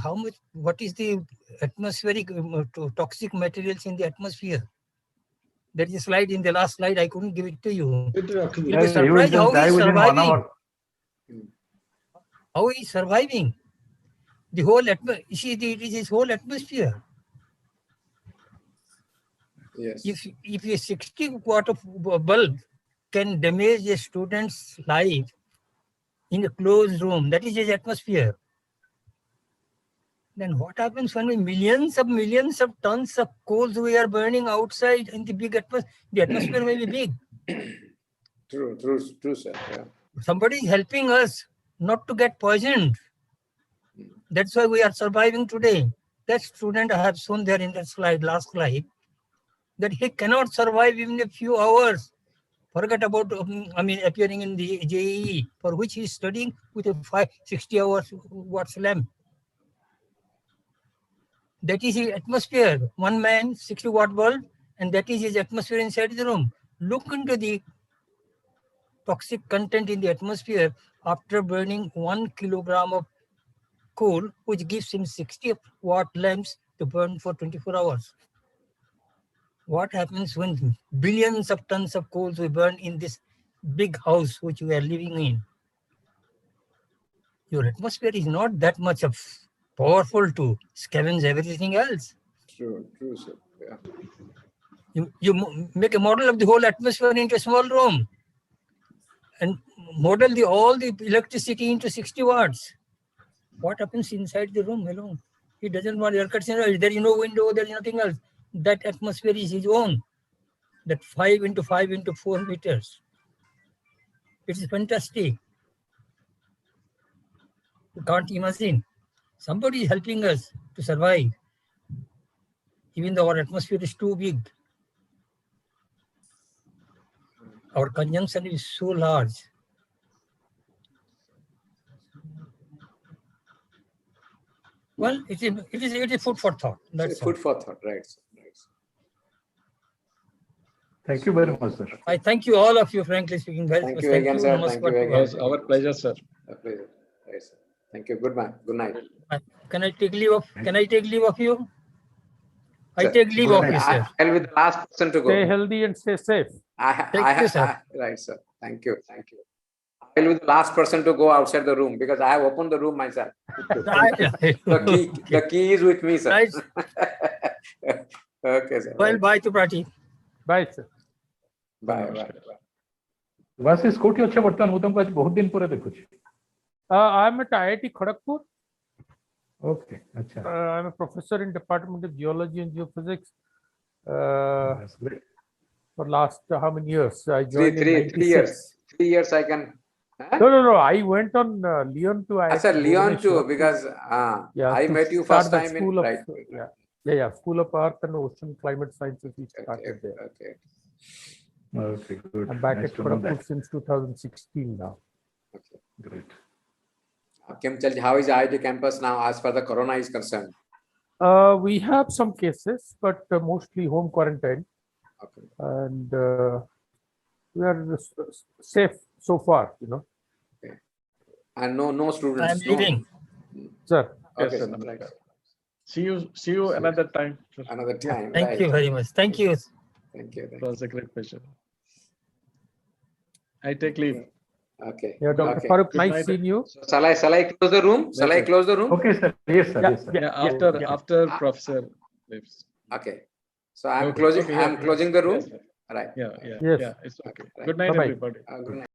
what is the atmospheric toxic materials in the atmosphere. That is a slide in the last slide. I couldn't give it to you. You'll be surprised how he is surviving. How he is surviving. The whole it is his whole atmosphere. Yes. If a 60 watt of bulb can damage a student's life in a closed room, that is his atmosphere. Then what happens when millions of tons of coals we are burning outside in the big atmosphere? The atmosphere may be big. True, sir. Yeah. Somebody is helping us not to get poisoned. That's why we are surviving today. That student I have shown there in that slide, last slide, that he cannot survive even a few hours. Forget about, appearing in the JEE, for which he is studying with a 60 watts lamp. That is his atmosphere. One man, 60 watt bulb, and that is his atmosphere inside the room. Look into the toxic content in the atmosphere after burning 1 kilogram of coal, which gives him 60 watt lamps to burn for 24 hours. What happens when billions of tons of coals we burn in this big house which we are living in? Your atmosphere is not that much of powerful to scavenge everything else. True, sir. Yeah. You make a model of the whole atmosphere into a small room and model all the electricity into 60 watts. What happens inside the room alone? He doesn't want air conditioner. There is no window. There is nothing else. That atmosphere is his own. That 5 into 5 into 4 meters. It is fantastic. You can't imagine. Somebody is helping us to survive, even though our atmosphere is too big. our consumption is so large. Well, it is food for thought. That's food for thought, right? Thank you very much, sir. I thank you all of you, frankly speaking. Thank you again, sir. Thank you again. It was our pleasure, sir. A pleasure. Right, sir. Thank you. Good night. Can I take leave of? Can I take leave of you? I Sir, take leave of you, sir. I'll be the last person to go. Stay healthy and stay safe. Right, sir. Thank you. I will be the last person to go outside the room because I have opened the room myself. The key is with me, sir. Right. Okay, sir. Well, bye to Prati. Bye, sir. Bye. Subhashis कोठी अच्छे वर्तमान हूँ तुमको आज बहुत दिन पर देखो छी। I am at IIT Kharagpur. Okay, अच्छा. I am a professor in Department of Geology and Geophysics. That's great. For last how many years? I joined in 96. 3 years. 3 years I can. Huh? No. I went on Lyon to IIT. I said Lyon too because I met you first time in right. Yeah. School of Earth and Ocean Climate Sciences. We started there. Okay, good. I'm back Nice at to know Kharagpur that. since 2016 now. Okay. Great. How is IIT campus now as far as the corona is concerned? We have some cases, but mostly home quarantine. Okay. And we are safe so far, Okay. And no students. I am leaving. Sir. Okay, Yes, sir. sir. Right. See you another time. Sir. Another time. Thank you very much. Thank you. Thank you. It was a great pleasure. I take leave. Okay. Yeah, Dr. Okay. Farooq, Good nice night. seeing you. So shall I close the room? Shall I close the room? Okay, sir. Yes, sir. Yeah. Yes, sir. Yeah, after Professor leaves. Okay. So I'm Okay. closing. Okay, I'm closing the room. Yes, sir. Right. Yeah. Yes. It's okay. Right. Good night, Bye-bye. everybody. Good night.